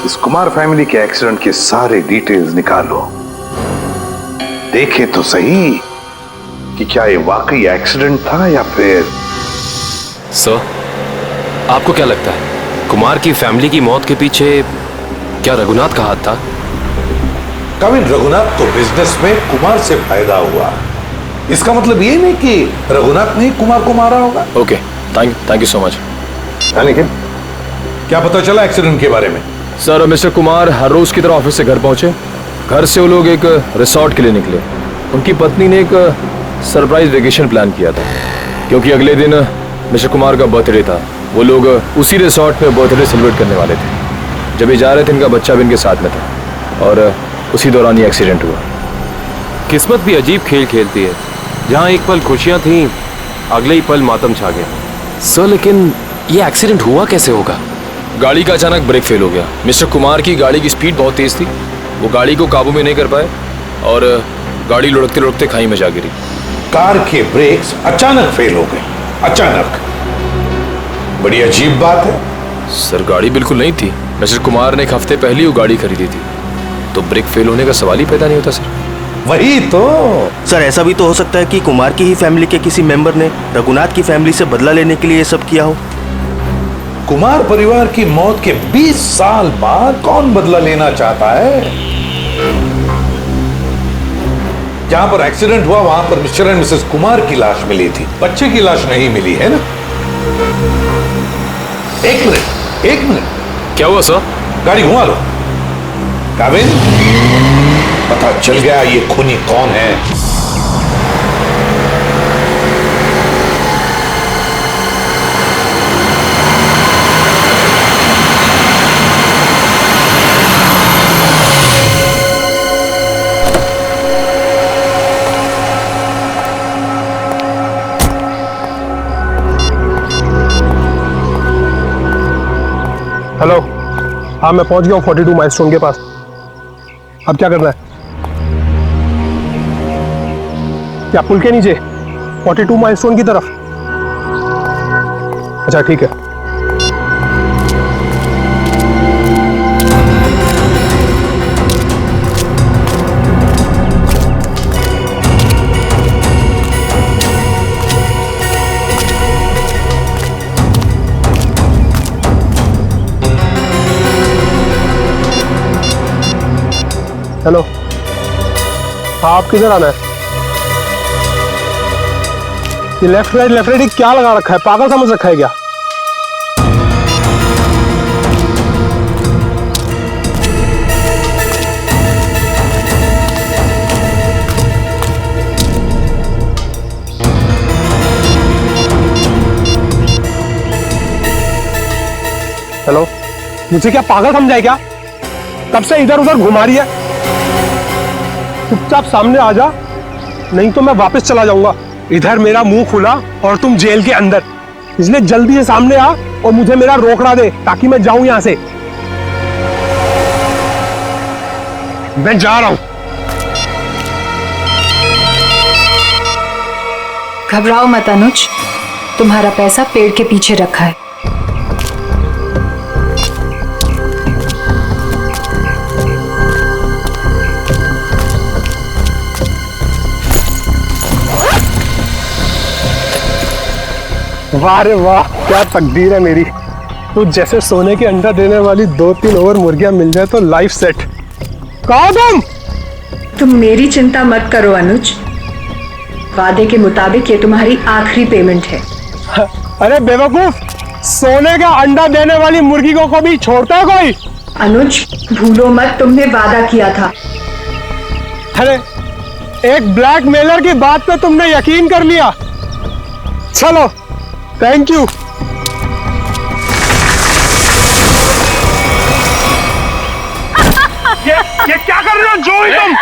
इस कुमार फैमिली के एक्सीडेंट के सारे डिटेल्स निकालो, देखे तो सही कि क्या ये वाकई एक्सीडेंट था या फिर। सर, आपको क्या लगता है कुमार की फैमिली की मौत के पीछे क्या रघुनाथ का हाथ था? कविन, रघुनाथ को बिजनेस में कुमार से फायदा हुआ, इसका मतलब ये नहीं कि रघुनाथ ने कुमार को मारा होगा। Okay, thank you so much. लेकिन क्या पता चला एक्सीडेंट के बारे में? सर, मिस्टर कुमार हर रोज की तरह ऑफिस से घर पहुंचे। घर से वो लोग एक रिसोर्ट के लिए निकले। उनकी पत्नी ने एक सरप्राइज वेकेशन प्लान किया था, क्योंकि अगले दिन मिस्टर कुमार का बर्थडे था। वो लोग उसी रिसोर्ट में बर्थडे सेलिब्रेट करने वाले थे। जब ये जा रहे थे, इनका बच्चा भी इनके साथ में था, और उसी दौरान ये एक्सीडेंट हुआ। किस्मत भी अजीब खेल खेलती है, जहाँ एक पल खुशियाँ थीं, अगले ही पल मातम छा गया। सर, लेकिन ये एक्सीडेंट हुआ कैसे होगा? गाड़ी का अचानक ब्रेक फेल हो गया। मिस्टर कुमार की गाड़ी की स्पीड बहुत तेज थी, वो गाड़ी को काबू में नहीं कर पाए और गाड़ी लुढ़कते लुढ़कते खाई में जा गिरी। कार के ब्रेक्स अचानक फेल हो गए। अचानक। बड़ी अजीब बात है। सर गाड़ी बिल्कुल नहीं थी। मिस्टर कुमार ने एक हफ्ते पहले ही वो गाड़ी खरीदी थी, तो ब्रेक फेल होने का सवाल ही पैदा नहीं होता सर। वही तो। सर ऐसा भी तो हो सकता है कि कुमार की ही फैमिली के किसी मेंबर ने रघुनाथ की फैमिली से बदला लेने के लिए ये सब किया हो। कुमार परिवार की मौत के 20 साल बाद कौन बदला लेना चाहता है? जहां पर एक्सीडेंट हुआ वहां पर मिस्टर एंड मिसेस कुमार की लाश मिली थी, बच्चे की लाश नहीं मिली है ना? एक मिनट क्या हुआ सर? गाड़ी घुमा लो। काविन, पता चल गया ये खूनी कौन है। हेलो, हाँ मैं पहुंच गया हूँ 42 माइलस्टोन के पास। अब क्या करना है? क्या पुल के नीचे 42 माइलस्टोन की तरफ? अच्छा ठीक है। हेलो, हाँ आप किधर आना है? ये लेफ्ट राइट क्या लगा रखा है? पागल समझ रखा है क्या? हेलो, मुझे क्या पागल समझा है क्या? कब से इधर उधर घुमा रही है? चुपचाप सामने आ जा, नहीं तो मैं वापस चला जाऊंगा। इधर मेरा मुंह खुला और तुम जेल के अंदर, इसलिए जल्दी से सामने आ और मुझे मेरा रोकड़ा दे ताकि मैं जाऊं यहां से। मैं जा रहा हूं। घबराओ मत अनुज, तुम्हारा पैसा पेड़ के पीछे रखा है। वाह रे वाह, क्या तकदीर है मेरी। तो जैसे सोने के अंडा देने वाली 2-3 और मुर्गियां मिल जाए तो लाइफ सेट। कहाँ तुम मेरी चिंता मत करो अनुज, वादे के मुताबिक ये तुम्हारी आखिरी पेमेंट है। अरे बेवकूफ, सोने का अंडा देने वाली मुर्गी को कभी छोड़ता है कोई? अनुज भूलो मत, तुमने वादा किया था। अरे एक ब्लैकमेलर की बात पे तुमने यकीन कर लिया। चलो थैंक यू। ये क्या कर रहे हो जोई तुम?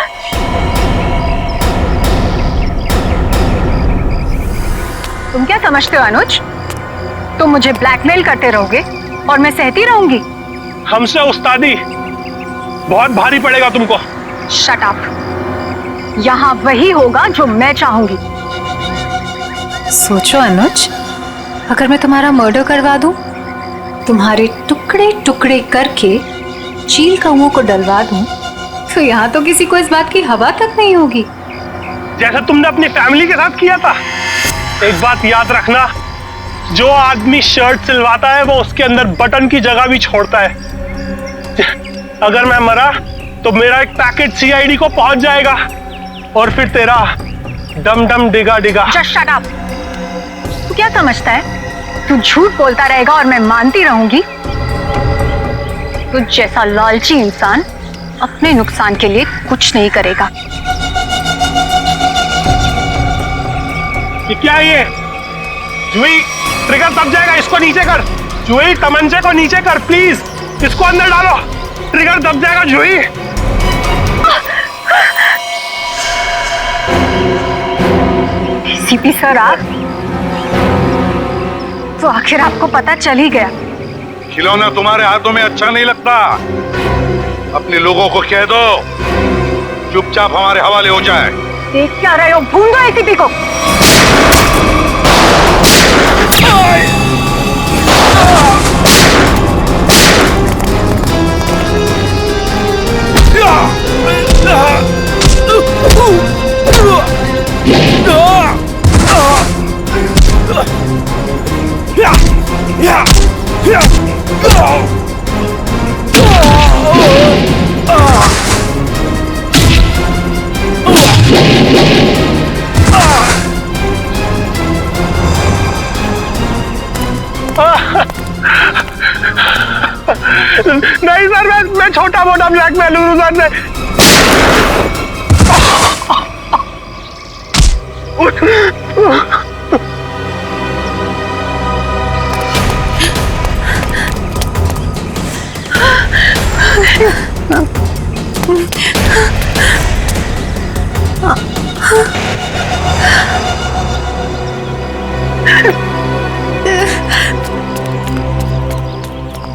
तुम क्या समझते हो अनुज? तुम मुझे ब्लैकमेल करते रहोगे और मैं सहती रहूंगी? हमसे उस्तादी बहुत भारी पड़ेगा तुमको। Shut up. यहाँ वही होगा जो मैं चाहूंगी। सोचो अनुज, अगर मैं तुम्हारा मर्डर करवा दूं, तुम्हारे टुकड़े टुकड़े करके चील कौओं को डलवा दूं, तो यहाँ तो किसी को इस बात की हवा तक नहीं होगी। जैसे तुमने अपनी फैमिली के साथ किया था। एक बात याद रखना, जो आदमी शर्ट सिलवाता है वो उसके अंदर बटन की जगह भी छोड़ता है। अगर मैं मरा तो मेरा एक पैकेट सीआईडी को पहुंच जाएगा और फिर तेरा डम डम डिगा डिगा। Just shut up। तू क्या समझता है तू झूठ बोलता रहेगा और मैं मानती रहूंगी? तू जैसा लालची इंसान अपने नुकसान के लिए कुछ नहीं करेगा। ये क्या है ये? जुई, ट्रिगर दब जाएगा, इसको नीचे कर। जुई, तमंचे को नीचे कर प्लीज, इसको अंदर डालो। ट्रिगर दब जाएगा जुई। सीपी सर आप तो आखिर आपको पता चल ही गया। खिलौना तुम्हारे हाथों में अच्छा नहीं लगता। अपने लोगों को कह दो चुपचाप हमारे हवाले हो जाए। देख क्या रहे हो? भून दो एसीपी को। नहीं सर, मैं छोटा मोटा ब्लैकमेल हूँ सर।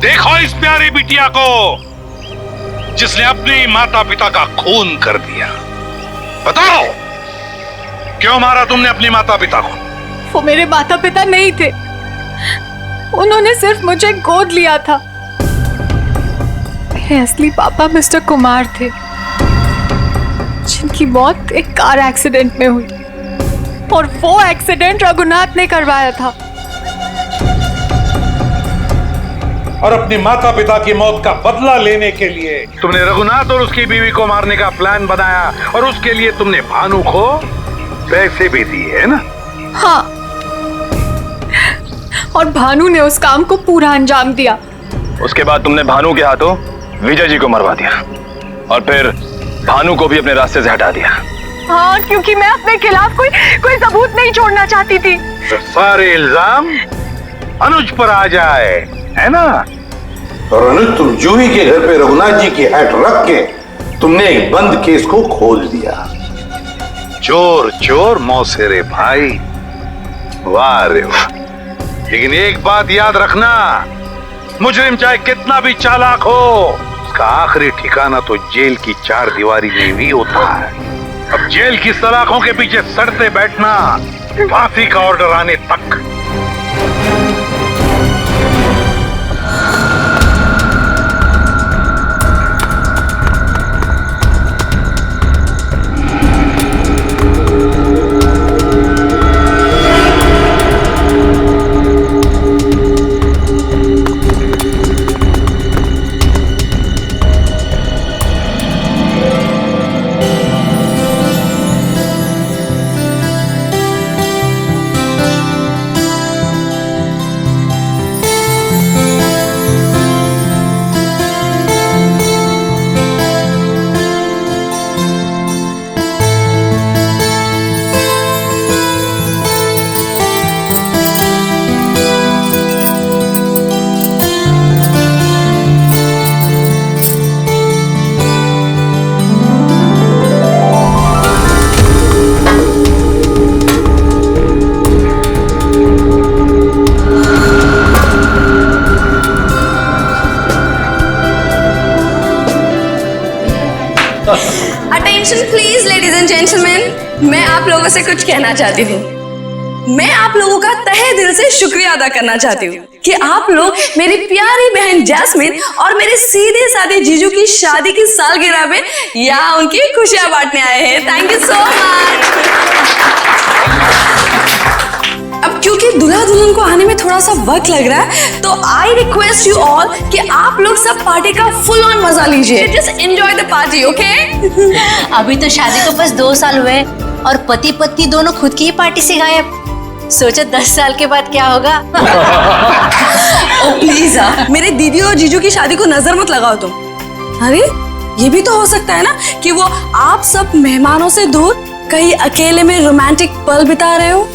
देखो इस प्यारी बिटिया को जिसने अपने माता पिता का खून कर दिया। बताओ क्यों मारा तुमने अपने माता पिता को? वो मेरे माता पिता नहीं थे, उन्होंने सिर्फ मुझे गोद लिया था। मेरे असली पापा मिस्टर कुमार थे, जिनकी मौत एक कार एक्सीडेंट में हुई, और वो एक्सीडेंट रघुनाथ ने करवाया था। और अपनी माता पिता की मौत का बदला लेने के लिए तुमने रघुनाथ और उसकी बीवी को मारने का प्लान बनाया, और उसके लिए तुमने भानु को पैसे भी दिए, है ना? हाँ, और भानु ने उस काम को पूरा अंजाम दिया। उसके बाद तुमने भानु के हाथों विजय जी को मरवा दिया, और फिर भानु को भी अपने रास्ते से हटा दिया। हाँ, क्योंकि मैं अपने खिलाफ कोई सबूत नहीं छोड़ना चाहती थी। तो सारे इल्जाम अनुज पर आ जाए, है ना? और अनुज, तुम जूही के घर पे रघुनाथ जी की हैट रख के तुमने एक बंद केस को खोल दिया। चोर चोर मौसेरे भाई, वाह रे वाह। लेकिन एक बात याद रखना, मुजरिम चाहे कितना भी चालाक हो, उसका आखिरी ठिकाना तो जेल की चार दीवारी में भी होता है। अब जेल की सलाखों के पीछे सड़ते बैठना फांसी का ऑर्डर आने तक। Attention please ladies and gentleman, मैं आप लोगों से कुछ कहना चाहती हूँ। मैं आप लोगों का तहे दिल से शुक्रिया अदा करना चाहती हूँ कि आप लोग मेरी प्यारी बहन जैस्मिन और मेरे सीधे साधे जीजू की शादी की सालगिरह में यहाँ उनकी खुशियां बांटने आए हैं। Thank you so much. अब क्योंकि दूल्हा दुल्हन को आने में थोड़ा सा वक्त लग रहा है, तो आई रिक्वेस्ट यू ऑल कि आप लोग सब पार्टी का फुल ऑन मजा लीजिए। Just enjoy the party, okay? अभी तो शादी को बस 2 साल हुए और पति पत्नी दोनों खुद की ही पार्टी से गायब। सोचो 10 साल के बाद क्या होगा। ओ प्लीज मेरे दीदी और जीजू की शादी को नजर मत लगाओ तुम। अरे ये भी तो हो सकता है ना कि वो आप सब मेहमानों से दूर कहीं अकेले में रोमांटिक पल बिता रहे हो।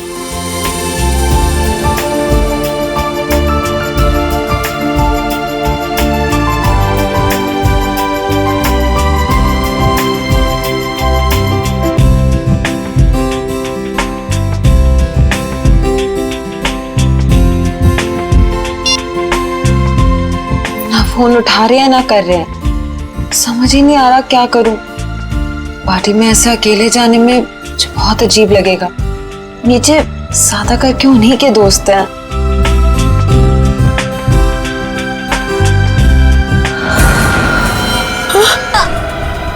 फोन उठा रहे हैं ना कर रहे हैं, समझ ही नहीं आ रहा क्या करूं। पार्टी में ऐसे अकेले जाने में मुझे बहुत अजीब लगेगा। नीचे सादा का क्यों उन्हीं के दोस्त हैं।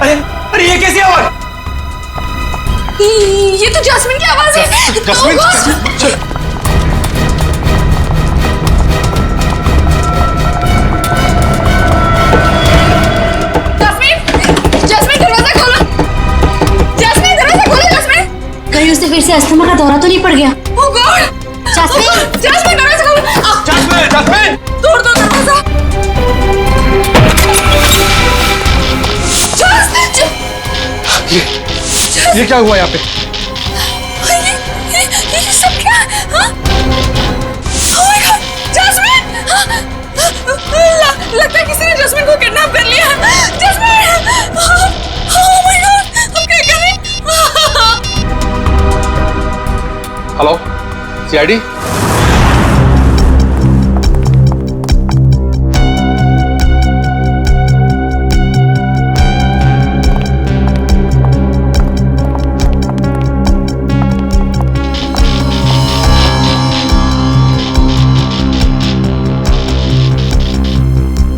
अरे ये कैसी आवाज? ये तो जैस्मिन की आवाज है। जैस्मिन से अस्थमा का दौरा तो नहीं पड़ गया? ओह गॉड! जैस्मिन! जैस्मिन दरवाजा खोलो! जैस्मिन! जैस्मिन! तोड़ दो दरवाजा! ये क्या हुआ यहाँ पे? ये सब क्या है? हाँ? Oh my God! जैस्मिन! लगता है किसी ने जैस्मिन को किडनैप कर लिया। जैस्मिन! Oh my God! हम क्या करें? Hello, CID?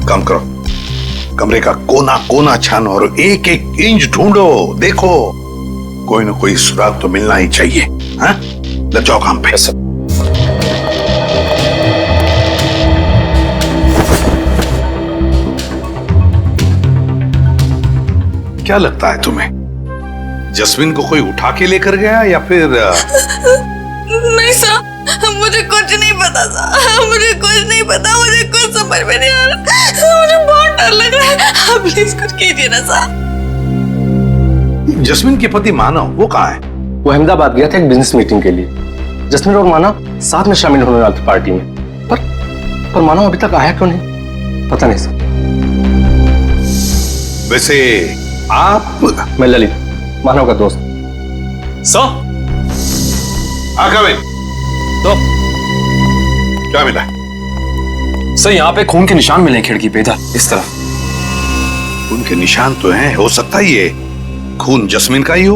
कम करो, कमरे का कोना कोना छानो और एक एक इंच ढूंढो। देखो कोई ना कोई सुराग तो मिलना ही चाहिए। हाँ, लग जाओ काम पे। क्या लगता है तुम्हें, जस्मिन को कोई उठा के लेकर गया या फिर नहीं सर, मुझे कुछ नहीं पता सर, मुझे कुछ नहीं पता, मुझे कुछ समझ में नहीं आ रहा, मुझे बहुत डर लग रहा है। आप प्लीज कुछ कीजिए ना सर। जस्मिन के पति मानव वो कहाँ है? वो अहमदाबाद गया था एक बिजनेस मीटिंग के लिए। जस्मिन और मानव साथ में शामिल होने वाले थे पार्टी में, पर मानव अभी तक आया क्यों नहीं, पता नहीं सर। वैसे आप? मैं ललित, मानव का दोस्त। सर? तो क्या मिला? सर यहाँ पे खून के निशान मिले खिड़की पे, इधर इस तरफ। खून के निशान तो हैं, हो सकता है ये खून जस्मिन का ही हो,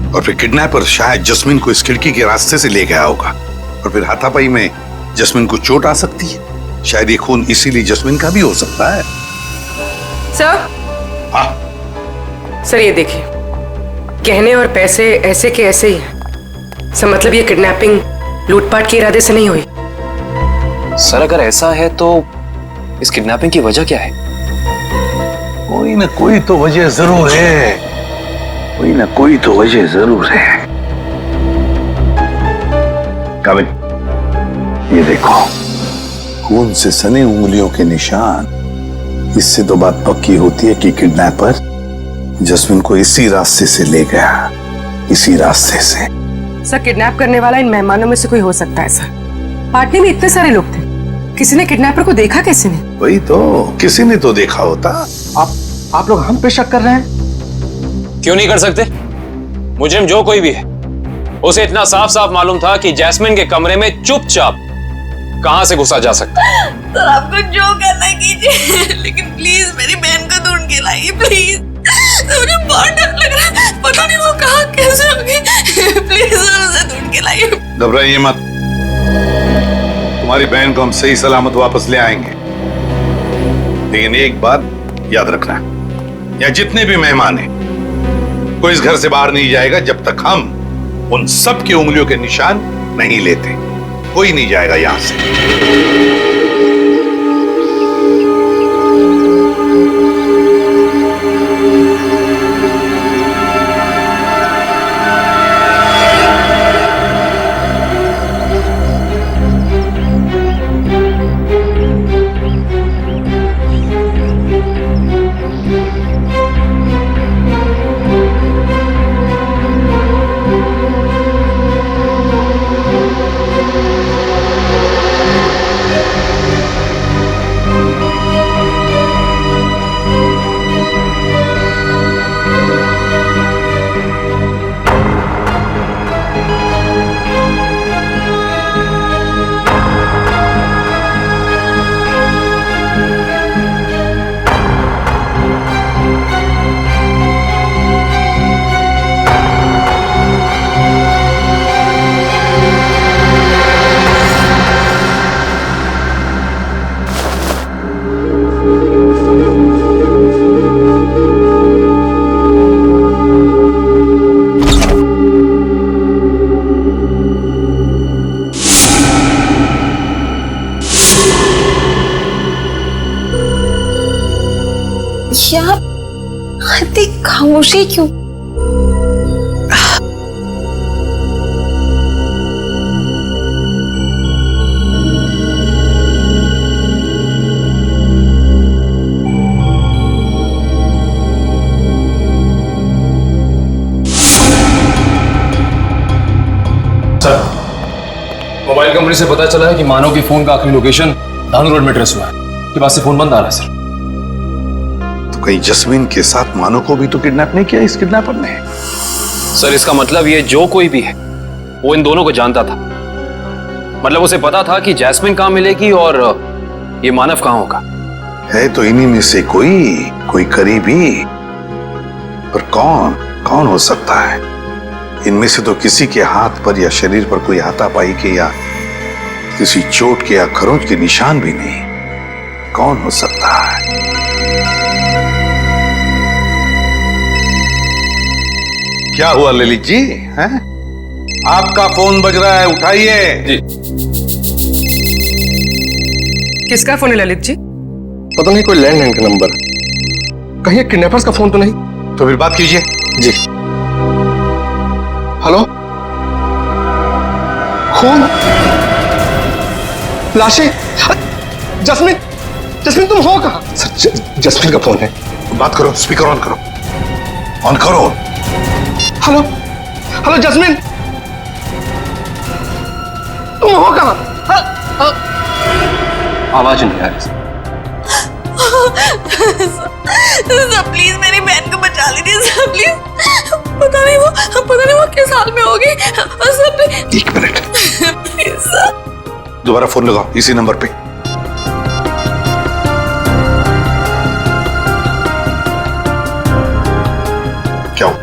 और फिर किडनैपर शायद जस्मिन को इस खिड़की के रास्ते से ले गया होगा, और फिर हाथापाई में जस्मिन को चोट आ सकती है। शायद ये खून इसीलिए जस्मिन का भी हो सकता है। सर? हाँ सर ये देखिए, गहने और पैसे ऐसे के ऐसे ही हैं। सर मतलब ये किडनैपिंग लूटपाट के इरादे से नहीं हुई। सर अगर ऐसा है तो इस किडनैपिंग की वजह क्या है? कोई ना कोई तो वजह जरूर है, कोई ना कोई तो वजह जरूर है। काबिल, ये देखो खून से सने उंगलियों के निशान। इससे तो बात पक्की होती है कि किडनैपर जस्मिन को इसी रास्ते से ले गया, इसी रास्ते से। सर किडनैप करने वाला इन मेहमानों में से कोई हो सकता है सर। पार्टी में इतने सारे लोग थे, किसी ने किडनैपर को देखा कैसे ने? वही तो, किसी ने तो देखा होता। आप लोग हम पे शक कर रहे हैं? क्यों नहीं कर सकते? मुजरिम जो कोई भी है, उसे इतना साफ साफ मालूम था कि जैस्मिन के कमरे में चुपचाप कहां से घुसा जा सकता है। सर आपको जो करना है कीजिए, लेकिन प्लीज मेरी बहन को ढूंढ के लाइए प्लीज। मुझे बहुत डर लग रहा है, पता नहीं वो कहाँ कैसे होगी। प्लीज सर उसे ढूंढ के लाइए। घबराइए मत, तुम्हारी बहन को हम सही सलामत वापस ले आएंगे। लेकिन एक बात याद रखना, यहाँ जितने भी मेहमान हैं, कोई इस घर से बाहर नहीं जाएगा जब तक हम उन सब की उंगलियों के निशान नहीं लेते। कोई नहीं जाएगा यहां से। यार इतनी खामोशी क्यों? कमरे से पता चला है कि मानव की फोन का आखिरी लोकेशन धानु रोड में ट्रेस हुआ है। के बाद से फोन बंद आ रहा है सर। तो कहीं जस्मीन के साथ मानव को भी तो किडनैप नहीं किया इस किडनैपर ने? सर इसका मतलब ये जो कोई भी है वो इन दोनों को जानता था। मतलब उसे पता था कि जैस्मिन कहां मिलेगी और ये मानव कहां होगा। है तो इन्हीं में से कोई करीबी, पर कौन हो सकता है? इनमें से तो किसी के हाथ पर या शरीर पर कोई हाथापाई के या किसी चोट के या खरोंच के निशान भी नहीं। कौन हो सकता है? क्या हुआ ललित जी? हैं? आपका फोन बज रहा है, उठाइए। जी। किसका फोन है ललित जी? पता नहीं, कोई लैंडलाइन का नंबर। कहीं किडनैपर्स का फोन तो नहीं? तो फिर बात कीजिए। जी। हेलो, खून, लाशें, जस्मीन तुम हो कहाँ? सर जस्मीन का फोन है। बात करो, स्पीकर ऑन करो, ऑन करो। हेलो जस्मीन, तुम हो कहाँ? आवाज नहीं आ रही। सर प्लीज मेरी बहन को बचा लीजिए सर, प्लीज। पता नहीं वो किस हाल में होगी सर। 1 minute, please sir. दोबारा फोन लगाओ इसी नंबर पे। क्या हो?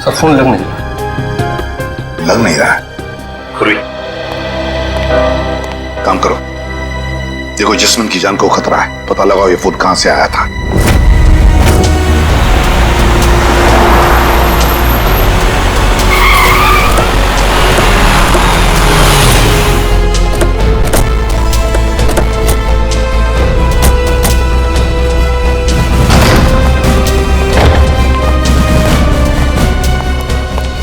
सर फोन लग नहीं रहा है। खुरी, काम करो, देखो जस्मिन की जान को खतरा है, पता लगाओ ये फोन कहां से आया था।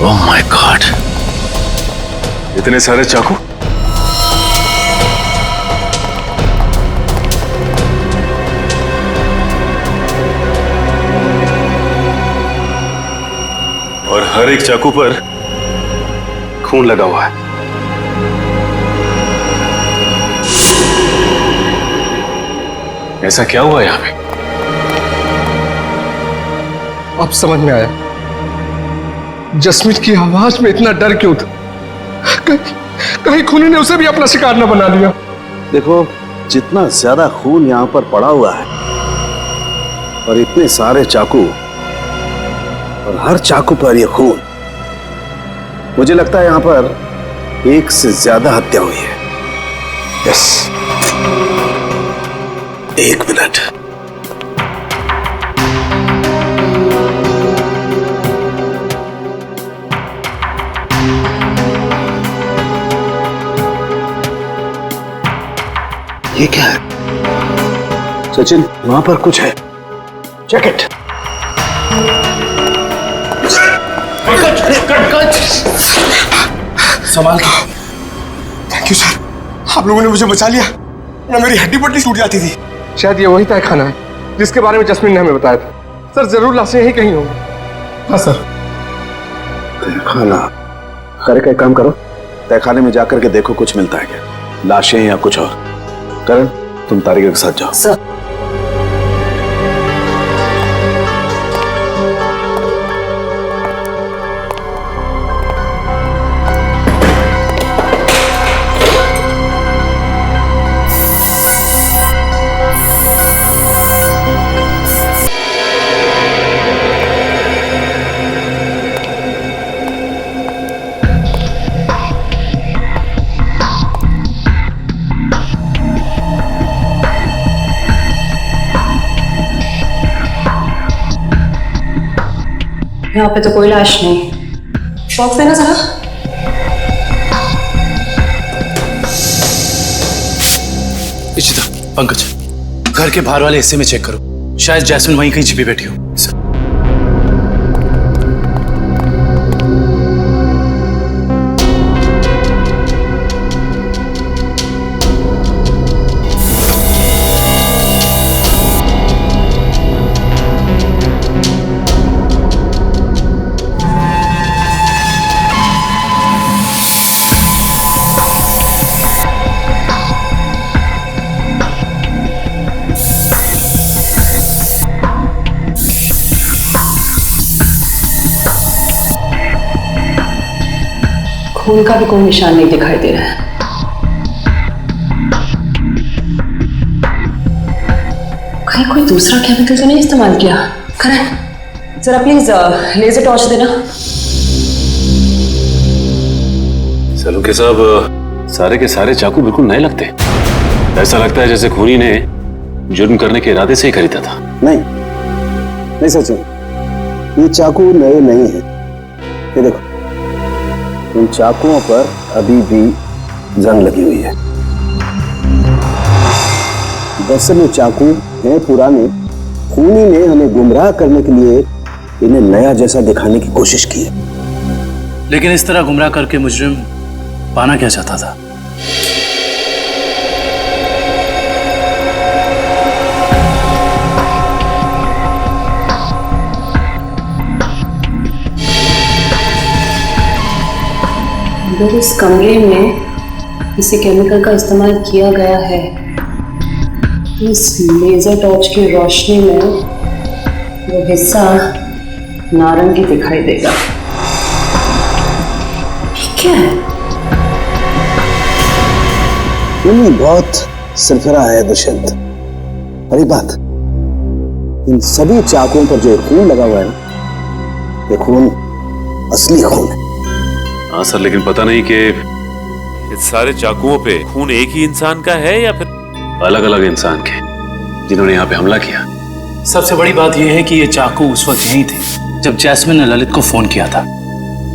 ओह माय गॉड, इतने सारे चाकू। और हर एक चाकू पर खून लगा हुआ है। ऐसा क्या हुआ यहां पे? अब समझ में आया जस्मीन की आवाज में इतना डर क्यों था। कहीं खूनी ने उसे भी अपना शिकार न बना लिया। देखो, जितना ज्यादा खून यहां पर पड़ा हुआ है और इतने सारे चाकू और हर चाकू पर यह खून, मुझे लगता है यहां पर एक से ज्यादा हत्या हुई है। Yes, 1 minute. ये क्या है? सचिन, वहां पर कुछ है। जैकेट। संभाल के। थैंक यू सर, आप लोगों ने मुझे बचा लिया, ना मेरी हड्डी पट्टी टूट जाती थी। शायद ये वही तय खाना है जिसके बारे में जस्मीन ने हमें बताया था। सर जरूर लाशें यहीं कहीं होंगी। हाँ सर। खाना करे का एक काम करो, तहखाने में जाकर के देखो कुछ मिलता है क्या, लाशें या कुछ और। करण, तुम तारिका के साथ जाओ। सर। यहाँ पे तो कोई लाश नहीं। बॉक्स देना जरा। इशिता, पंकज, घर के बाहर वाले हिस्से में चेक करो, शायद जैस्मिन वहीं कहीं छिपी बैठी हो। खून का भी कोई निशान नहीं दिखाई दे रहा है। कहीं कोई दूसरा केमिकल तो नहीं इस्तेमाल किया? करण, जरा प्लीज लेजर टॉर्च देना। सलूके साहब, सारे के सारे चाकू बिल्कुल नए लगते हैं। ऐसा लगता है जैसे खूनी ने जुर्म करने के इरादे से ही खरीदा था। नहीं सचिन, ये चाकू नए नहीं है। ये देखो, इन चाकुओं पर अभी भी जंग लगी हुई है। दरअसल ये चाकू हैं पुराने। खूनी ने हमें गुमराह करने के लिए इन्हें नया जैसा दिखाने की कोशिश की है। लेकिन इस तरह गुमराह करके मुजरिम पाना क्या चाहता था? अगर इस कमरे में किसी केमिकल का इस्तेमाल किया गया है तो इस लेजर टॉर्च की रोशनी में वो हिस्सा नारंगी दिखाई देगा। क्या है? खूनी बहुत सरफरा है दुष्यंत। अरे बात, इन सभी चाकुओं पर जो खून लगा हुआ है ना, ये खून असली खून है। हाँ सर, लेकिन पता नहीं कि इस सारे चाकुओं पे खून एक ही इंसान का है या फिर अलग अलग इंसान के जिन्होंने यहाँ पे हमला किया। सबसे बड़ी बात यह है कि ये चाकू उस वक्त यहीं थे जब जैस्मिन ने ललित को फोन किया था।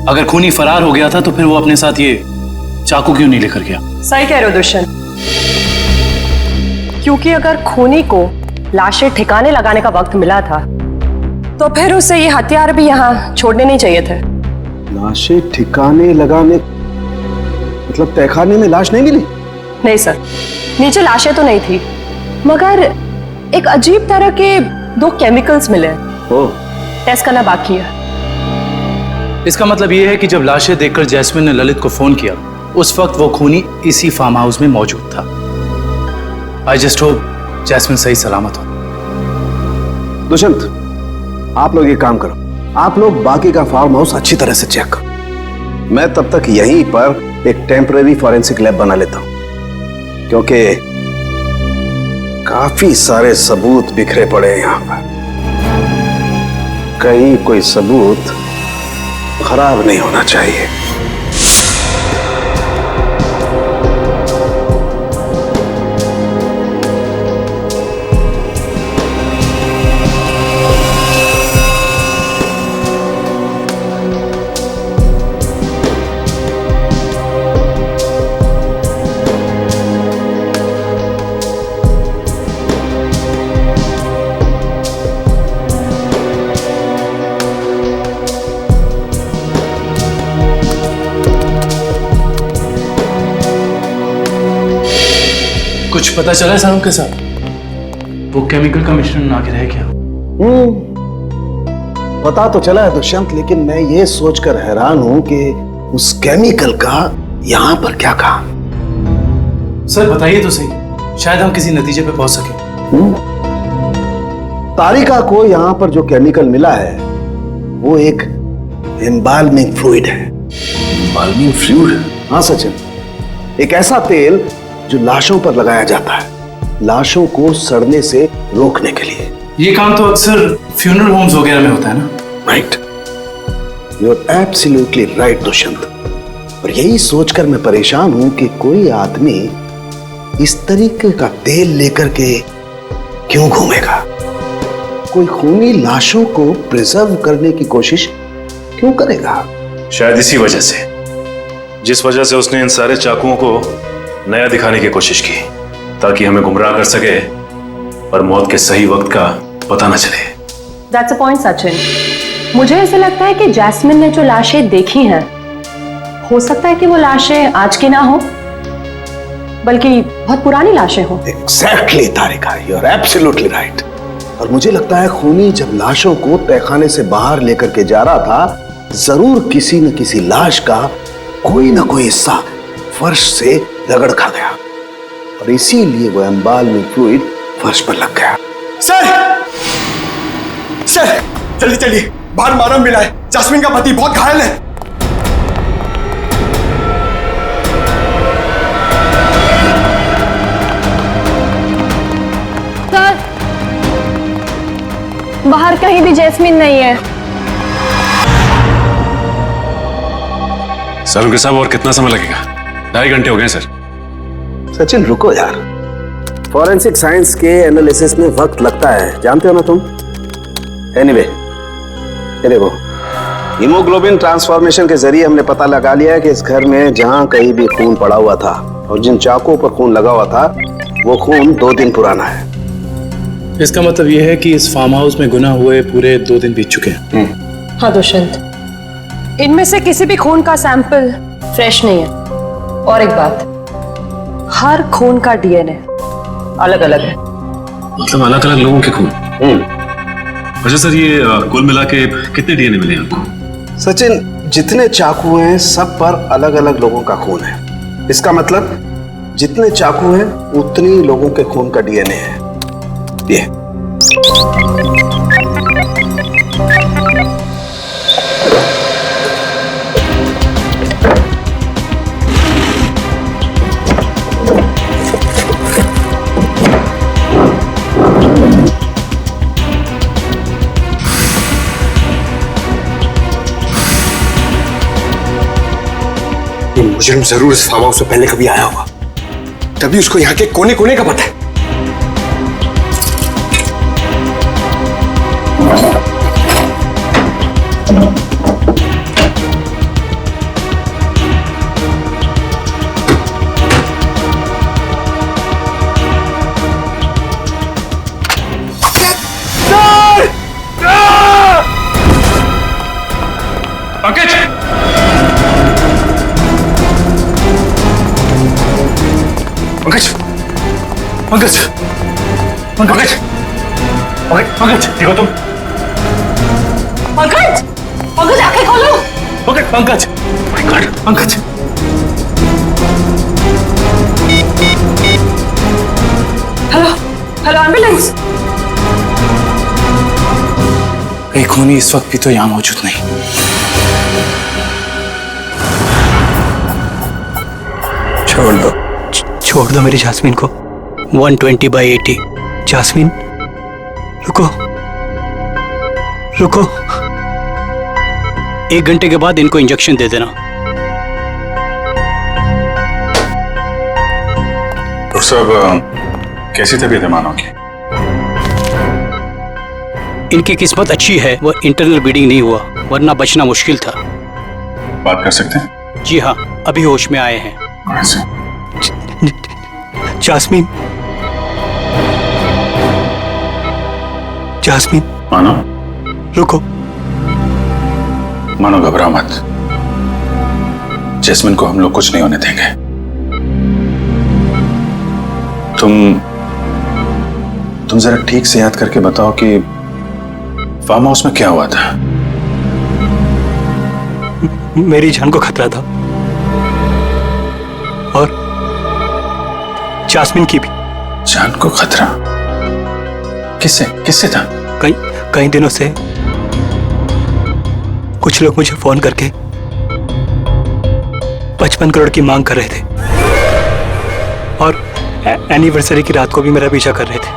अगर खूनी फरार हो गया था तो फिर वो अपने साथ ये चाकू क्यों नहीं लेकर गया? सही कह रहे हो दुष्यंत, क्योंकि अगर खूनी को लाशें ठिकाने लगाने का वक्त मिला था तो फिर उसे ये हथियार भी यहाँ छोड़ने नहीं चाहिए थे। लाशें ठिकाने लगाने मतलब तहखाने में लाश नहीं मिली? नहीं सर, नीचे लाशें तो नहीं थी, मगर एक अजीब तरह के 2 केमिकल्स मिले। टेस्ट करना बाकी है। इसका मतलब ये है कि जब लाशें देखकर जैस्मिन ने ललित को फोन किया उस वक्त वो खूनी इसी फार्म हाउस में मौजूद था। आई जस्ट होप जैस्मिन सही सलामत हो। दुष्यंत, आप लोग ये काम करो, आप लोग बाकी का फार्म हाउस अच्छी तरह से चेक करो। मैं तब तक यहीं पर एक टेम्परेरी फॉरेंसिक लैब बना लेता हूं, क्योंकि काफी सारे सबूत बिखरे पड़े हैं यहां पर। कहीं कोई सबूत खराब नहीं होना चाहिए। कुछ पता चला साहब के साथ? वो केमिकल का मिश्रण आखिर है क्या? पता तो चला है दुष्यंत, लेकिन मैं ये सोचकर हैरान हूं कि उस केमिकल का यहां पर क्या काम। सर बताइए तो सही, शायद हम किसी नतीजे पे पहुंच सके। तारिका को यहां पर जो केमिकल मिला है वो एक एम्बाल्मिंग फ्लूइड है। Embalming fluid? हाँ सचिन, एक ऐसा तेल जो लाशों पर लगाया जाता है, लाशों को सड़ने से रोकने के लिए। ये काम तो अक्सर फ्यूनरल होम्स वगैरह में होता है ना? Right, you are absolutely right Dushyant. और यही सोचकर मैं परेशान हूं कि कोई आदमी इस तरीके का तेल लेकर के क्यों घूमेगा। कोई खूनी लाशों को प्रिजर्व करने की कोशिश क्यों करेगा? शायद इसी वजह से, जिस वजह से उसने इन सारे चाकुओं को नया दिखाने की कोशिश की, ताकि हमें गुमराह कर सके और मौत के सही वक्त का पता न चले। That's a point, Sachin. मुझे ऐसा लगता है कि जैस्मिन ने जो लाशें देखी हैं, हो सकता है कि वो लाशें आज की ना हो, बल्कि बहुत पुरानी लाशें हो। Exactly, Tarika, you are absolutely right। और मुझे लगता है खूनी जब लाशों को तहखाने से बाहर लेकर के जा रहा था, जरूर किसी न किसी लाश का कोई ना कोई हिस्सा फर्श से रगड़ खा गया और इसीलिए वो एम्बाल्मिंग फ्लूइड फर्श पर लग गया। सर, सर जल्दी चलिए, बाहर मारम मिला है, जैस्मिन का पति बहुत घायल है। बाहर कहीं भी जैस्मिन नहीं है। सर उनके साहब और कितना समय लगेगा? 2.5 घंटे हो गए सर। सचिन रुको यार, फॉरेंसिक साइंस के एनालिसिस में वक्त लगता है, जानते हो ना तुम। एनीवे, ये देखो, हीमोग्लोबिन ट्रांसफॉर्मेशन के जरिए हमने पता लगा लिया है कि इस घर में जहां कहीं भी खून पड़ा हुआ था और जिन चाकुओं पर खून लगा हुआ था वो खून 2 दिन पुराना है। इसका मतलब यह है कि इस फार्म हाउस में गुनाह हुए पूरे 2 दिन बीत चुके हैं। हाँ दुष्यंत, इनमें से किसी भी खून का सैंपल फ्रेश नहीं है। और एक बात, हर खून का डीएनए अलग अलग है। मतलब अलग अलग लोगों के खून? अच्छा सर, ये कुल मिला के कितने डीएनए मिले आपको? सचिन, जितने चाकू हैं सब पर अलग अलग लोगों का खून है। इसका मतलब जितने चाकू हैं उतनी लोगों के खून का डीएनए है। ये मुजरिम जरूर इस फार्म हाउस से पहले कभी आया होगा, तभी उसको यहाँ के कोने कोने का पता है। पंकज! पंकज! पंकज! पंकज! पंकज! देखो तुम। पंकज! पंकज आंखें खोलो। Pankaj! Pankaj! Pankaj! Hello, hello ambulance. कहीं खूनी इस वक्त भी तो यहाँ मौजूद नहीं। छोड़ दो मेरी जास्मिन को। 120/80। जास्मिन रुको रुको, 1 घंटे के बाद इनको इंजेक्शन दे देना। डॉक्टर साहब, कैसी तबीयत है मानो की? इनकी किस्मत अच्छी है, वो इंटरनल ब्लीडिंग नहीं हुआ, वरना बचना मुश्किल था। बात कर सकते हैं? जी हाँ, अभी होश में आए हैं। Jasmine, jasmine. मानो रुको। मानो घबराओ मत, जैस्मिन को हम लोग कुछ नहीं होने देंगे। तुम जरा ठीक से याद करके बताओ कि फार्म हाउस में क्या हुआ था? मेरी जान को खतरा था और जास्मिन की भी। जान को खतरा? किससे किससे था? कई दिनों से कुछ लोग मुझे फोन करके 55 करोड़ की मांग कर रहे थे और एनिवर्सरी की रात को भी मेरा पीछा कर रहे थे।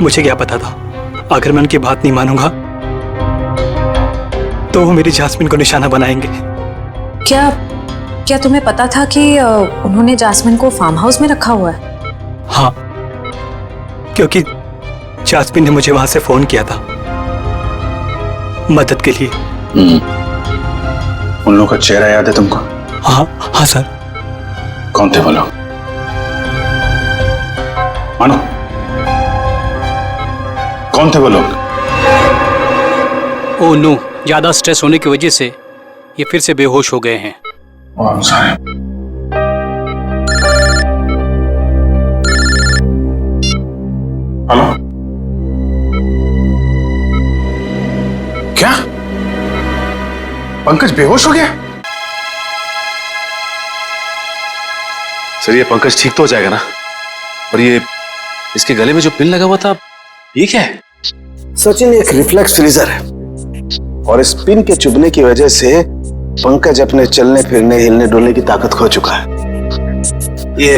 मुझे क्या पता था, अगर मैं उनकी बात नहीं मानूंगा तो वो मेरी जास्मिन को निशाना बनाएंगे। क्या तुम्हें पता था कि उन्होंने जास्मिन को फार्म हाउस में रखा हुआ है? हाँ, क्योंकि जास्मिन ने मुझे वहां से फोन किया था मदद के लिए। उन लोगों का चेहरा याद है तुमको? हाँ सर। कौन थे वो लोग? मानो, कौन थे वो लोग? ओह नो, ज्यादा स्ट्रेस होने की वजह से ये फिर से बेहोश हो गए हैं। हेलो, क्या पंकज बेहोश हो गया? सर, ये पंकज ठीक तो हो जाएगा ना? और ये इसके गले में जो पिन लगा हुआ था, ये क्या है? सचिन, एक रिफ्लेक्स फ्रीजर है और इस पिन के चुभने की वजह से पंकज अपने चलने फिरने हिलने डुलने की ताकत खो चुका है। ये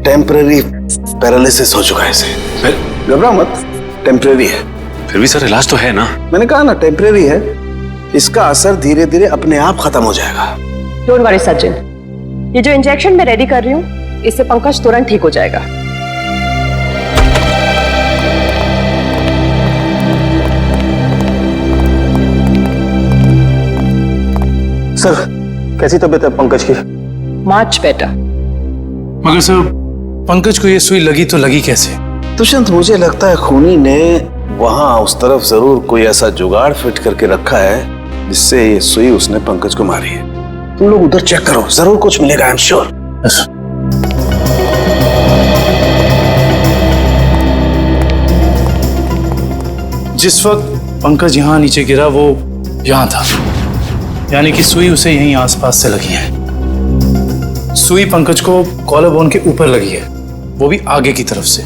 टेम्पररी पैरालिसिस हो चुका है इसे। घबरा मत, टेम्परेरी है। फिर भी सर इलाज तो है ना। मैंने कहा ना टेम्परेरी है, इसका असर धीरे धीरे अपने आप खत्म हो जाएगा। डोंट वरी सचिन, ये जो इंजेक्शन मैं रेडी कर रही हूँ इससे पंकज तुरंत ठीक हो जाएगा। सर कैसी तबीयत है पंकज की? Much better. मगर सर पंकज को ये सुई लगी तो लगी कैसे? दुष्यंत, मुझे लगता है खूनी ने वहां उस तरफ जरूर कोई ऐसा जुगाड़ फिट करके रखा है जिससे ये सुई उसने पंकज को मारी है। तुम लोग उधर चेक करो, जरूर कुछ मिलेगा, आई एम श्योर। जिस वक्त पंकज यहाँ नीचे गिरा वो यहाँ था, यानी कि सुई उसे यहीं आसपास से लगी है। सुई पंकज को कॉलर बोन के ऊपर लगी है, वो भी आगे की तरफ से,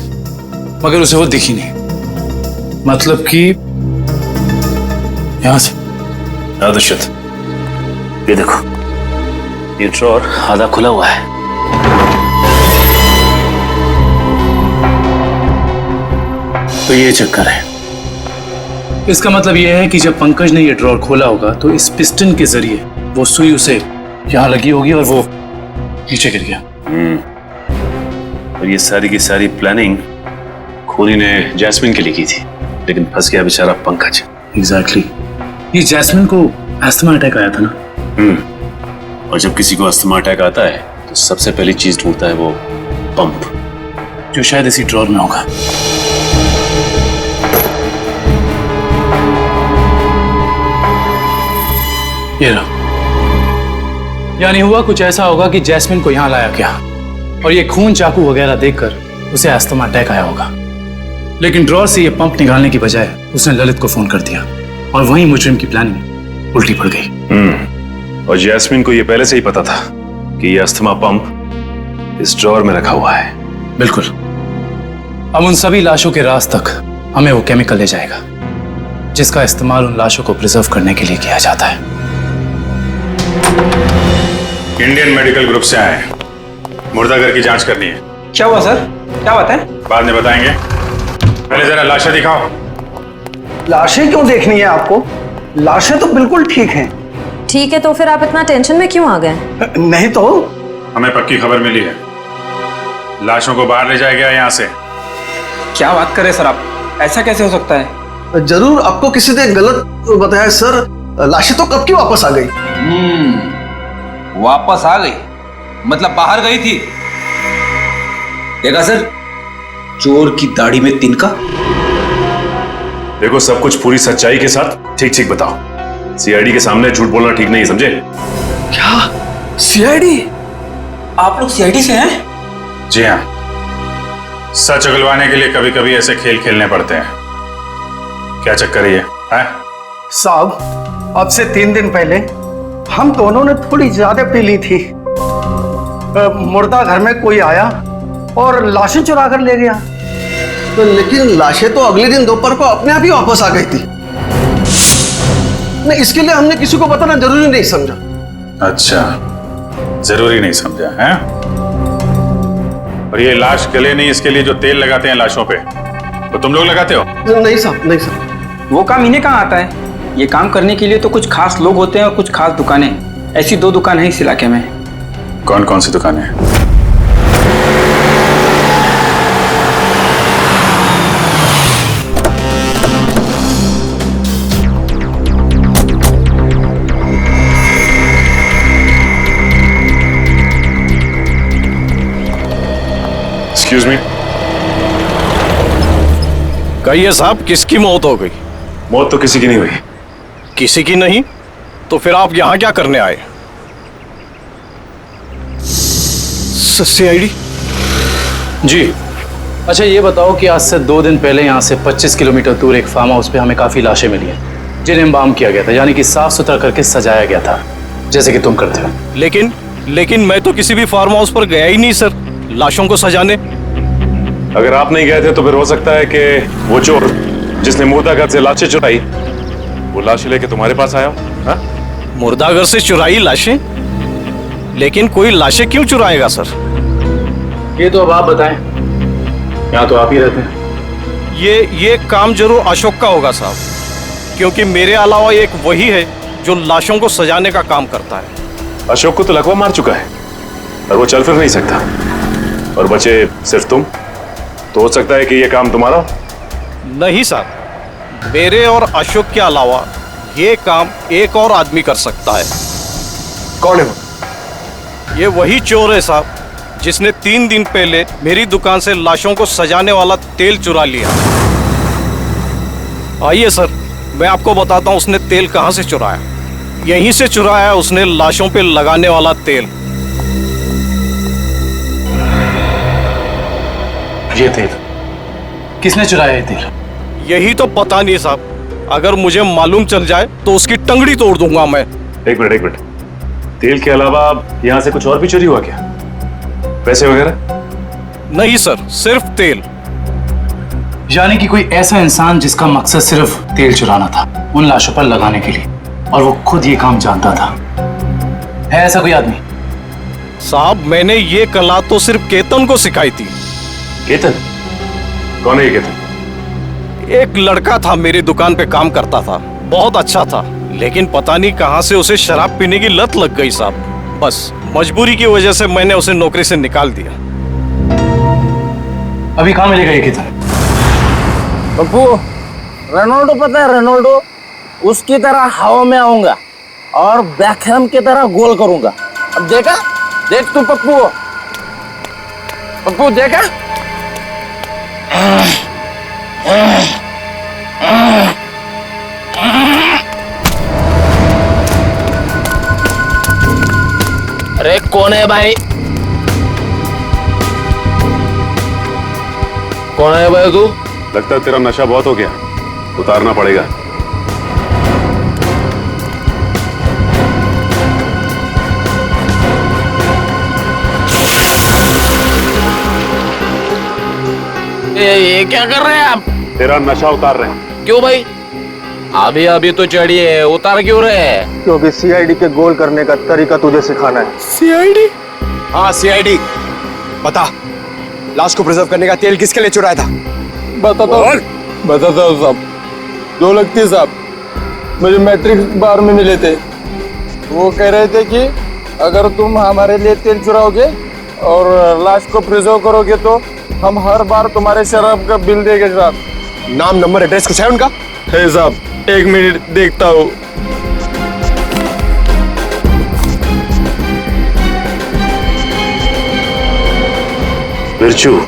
मगर उसे वो दिखी नहीं। मतलब कि यहां से। दुष्यंत, ये देखो, ये ड्रॉर आधा खुला हुआ है। तो ये चक्कर है। इसका मतलब यह है कि जब पंकज ने ये ड्रॉर खोला होगा तो इस पिस्टन के जरिए वो सुई उसे यहां लगी होगी और वो नीचे गिर गया। और ये सारी की सारी प्लानिंग खूनी ने जैस्मिन के लिए की थी, लेकिन फंस गया बेचारा पंकज। एग्जैक्टली। ये जैस्मिन को अस्थमा अटैक आया था ना। और जब किसी को अस्थमा अटैक आता है तो सबसे पहली चीज ढूंढता है वो पंप, जो शायद इसी ड्रॉर में होगा। ये रहा। यानी हुआ कुछ ऐसा होगा कि जैस्मिन को यहां लाया गया और ये खून चाकू वगैरह देखकर उसे अस्थमा अटैक आया होगा, लेकिन ड्रॉर से ये पंप निकालने की बजाय उसने ललित को फोन कर दिया और वहीं मुजरिम की प्लानिंग उल्टी पड़ गई। और जैस्मिन को ये पहले से ही पता था कि ये अस्थमा पंप इस ड्रॉर में रखा हुआ है। बिल्कुल। अब उन सभी लाशों के राज तक हमें वो केमिकल ले जाएगा जिसका इस्तेमाल उन लाशों को प्रिजर्व करने के लिए किया जाता है। इंडियन मेडिकल ग्रुप से आए हैं, मुर्दाघर की जांच करनी है। क्या हुआ सर? क्या बात है? बाद में बताएंगे, पहले जरा लाशें दिखाओ। लाशें क्यों देखनी है आपको? लाशें तो बिल्कुल ठीक हैं। ठीक है, तो फिर आप इतना टेंशन में क्यों आ गए? नहीं तो हमें पक्की खबर मिली है, लाशों को बाहर ले जाया गया यहाँ से। क्या बात कर रहे सर आप? ऐसा कैसे हो सकता है? जरूर आपको किसी ने गलत बताया सर। लाशें तो कब की वापस आ गई। वापस आ गई मतलब बाहर गई थी? देखा सर, चोर की दाढ़ी में तिनका। देखो, सब कुछ पूरी सच्चाई के साथ ठीक ठीक बताओ। सीआईडी के सामने झूठ बोलना ठीक नहीं, समझे? क्या सीआईडी? आप लोग सीआईडी से हैं? जी हाँ, सच उगलवाने के लिए कभी कभी ऐसे खेल खेलने पड़ते हैं। क्या चक्कर है ये? साहब, अब से 3 दिन पहले हम दोनों ने थोड़ी ज्यादा पी ली थी। मुर्दा घर में कोई आया और लाशें चुरा कर ले गया। तो लेकिन लाशें तो अगले दिन दोपहर को अपने आप ही वापस आ गई थी। नहीं, इसके लिए हमने किसी को बताना जरूरी नहीं समझा। अच्छा, जरूरी नहीं समझा है? और ये लाश गले नहीं, इसके लिए जो तेल लगाते हैं लाशों पे, वो तुम लोग लगाते हो? नहीं साहब, नहीं साहब। वो काम इन्हें कहाँ आता है? ये काम करने के लिए तो कुछ खास लोग होते हैं और कुछ खास दुकानें। ऐसी 2 दुकानें हैं इस इलाके में। कौन कौन सी दुकानें हैं? Excuse me. कहिए साहब, किसकी मौत हो गई? मौत तो किसी की नहीं हुई। किसी की नहीं? तो फिर आप यहाँ क्या करने आए? सीआईडी? जी। अच्छा ये बताओ कि आज से 2 दिन पहले यहाँ से 25 किलोमीटर दूर एक फार्म हाउस पे हमें काफी लाशें मिली हैं जिन्हें एम्बाम किया गया था, यानी कि साफ सुथरा करके सजाया गया था, जैसे कि तुम करते हो। लेकिन मैं तो किसी भी फार्म हाउस पर गया ही नहीं सर, लाशों को सजाने। अगर आप नहीं गए थे तो फिर हो सकता है कि वो चोर जिसने मुर्दाघर से लाशें चुराई, वो लाशें लेके तुम्हारे पास आया हो। मुर्दाघर से चुराई लाशें? लेकिन कोई लाशें क्यों चुराएगा सर? ये तो अब आप बताएं, यहाँ तो आप ही रहते हैं। ये काम जरूर अशोक का होगा साहब, क्योंकि मेरे अलावा एक वही है जो लाशों को सजाने का काम करता है। अशोक को तो लकवा मार चुका है और वो चल फिर नहीं सकता, और बचे सिर्फ तुम। तो हो सकता है कि ये काम तुम्हारा। नहीं साहब, मेरे और अशोक के अलावा ये काम एक और आदमी कर सकता है। कौन है वो? ये वही चोर है साहब जिसने 3 दिन पहले मेरी दुकान से लाशों को सजाने वाला तेल चुरा लिया। आइए सर, मैं आपको बताता हूँ उसने तेल कहाँ से चुराया। यहीं से चुराया उसने लाशों पे लगाने वाला तेल। ये तेल किसने चुराया? ये तेल यही तो पता नहीं साहब, अगर मुझे मालूम चल जाए तो उसकी टंगड़ी तोड़ दूंगा मैं। एक मिनट, तेल के अलावा यहाँ से कुछ और भी चोरी हुआ क्या? पैसे वगैरह? नहीं सर, सिर्फ तेल। यानी कि कोई ऐसा इंसान जिसका मकसद सिर्फ तेल चुराना था उन लाशों पर लगाने के लिए, और वो खुद ये काम जानता था। है ऐसा कोई आदमी? साहब, मैंने ये कला तो सिर्फ केतन को सिखाई थी। केतन? कौन है ये केतन? एक लड़का था, मेरी दुकान पे काम करता था, बहुत अच्छा था, लेकिन पता नहीं कहां से उसे शराब पीने की लत लग गई साहब। बस मजबूरी की वजह से मैंने उसे नौकरी से निकाल दिया। अभी कहां मिलेगा ये केतन? पप्पू, रोनाल्डो पता है? रोनाल्डो उसकी तरह हवा में आऊंगा और बैकहैम की तरह गोल करूंगा। अब देखा? देख तू पप्पू, पप्पू देखा? अरे कौन है भाई? कौन है भाई तू? लगता है तेरा नशा बहुत हो गया, उतारना पड़ेगा। ये क्या कर रहे हैं आप? तेरा नशा उतार रहे हैं। क्यों भाई? अभी अभी तो चढ़ी है, उतार क्यों रहे हैं? क्योंकि सीआईडी के गोल करने का तरीका तुझे सिखाना है। सीआईडी? हाँ सीआईडी। बता, लाश को प्रिजर्व करने का तेल किसके लिए चुराया था? बताता हूँ साहब। 2 लगती साहब, मुझे मैट्रिक्स बार में मिले थे। वो कह रहे थे कि अगर तुम हमारे लिए तेल चुराओगे और लाश को प्रिजर्व करोगे तो हम हर बार तुम्हारे शराब का बिल देंगे साहब। नाम, नंबर, एड्रेस कुछ है उनका? है साहब, 1 मिनट देखता हूँ। बिरजू,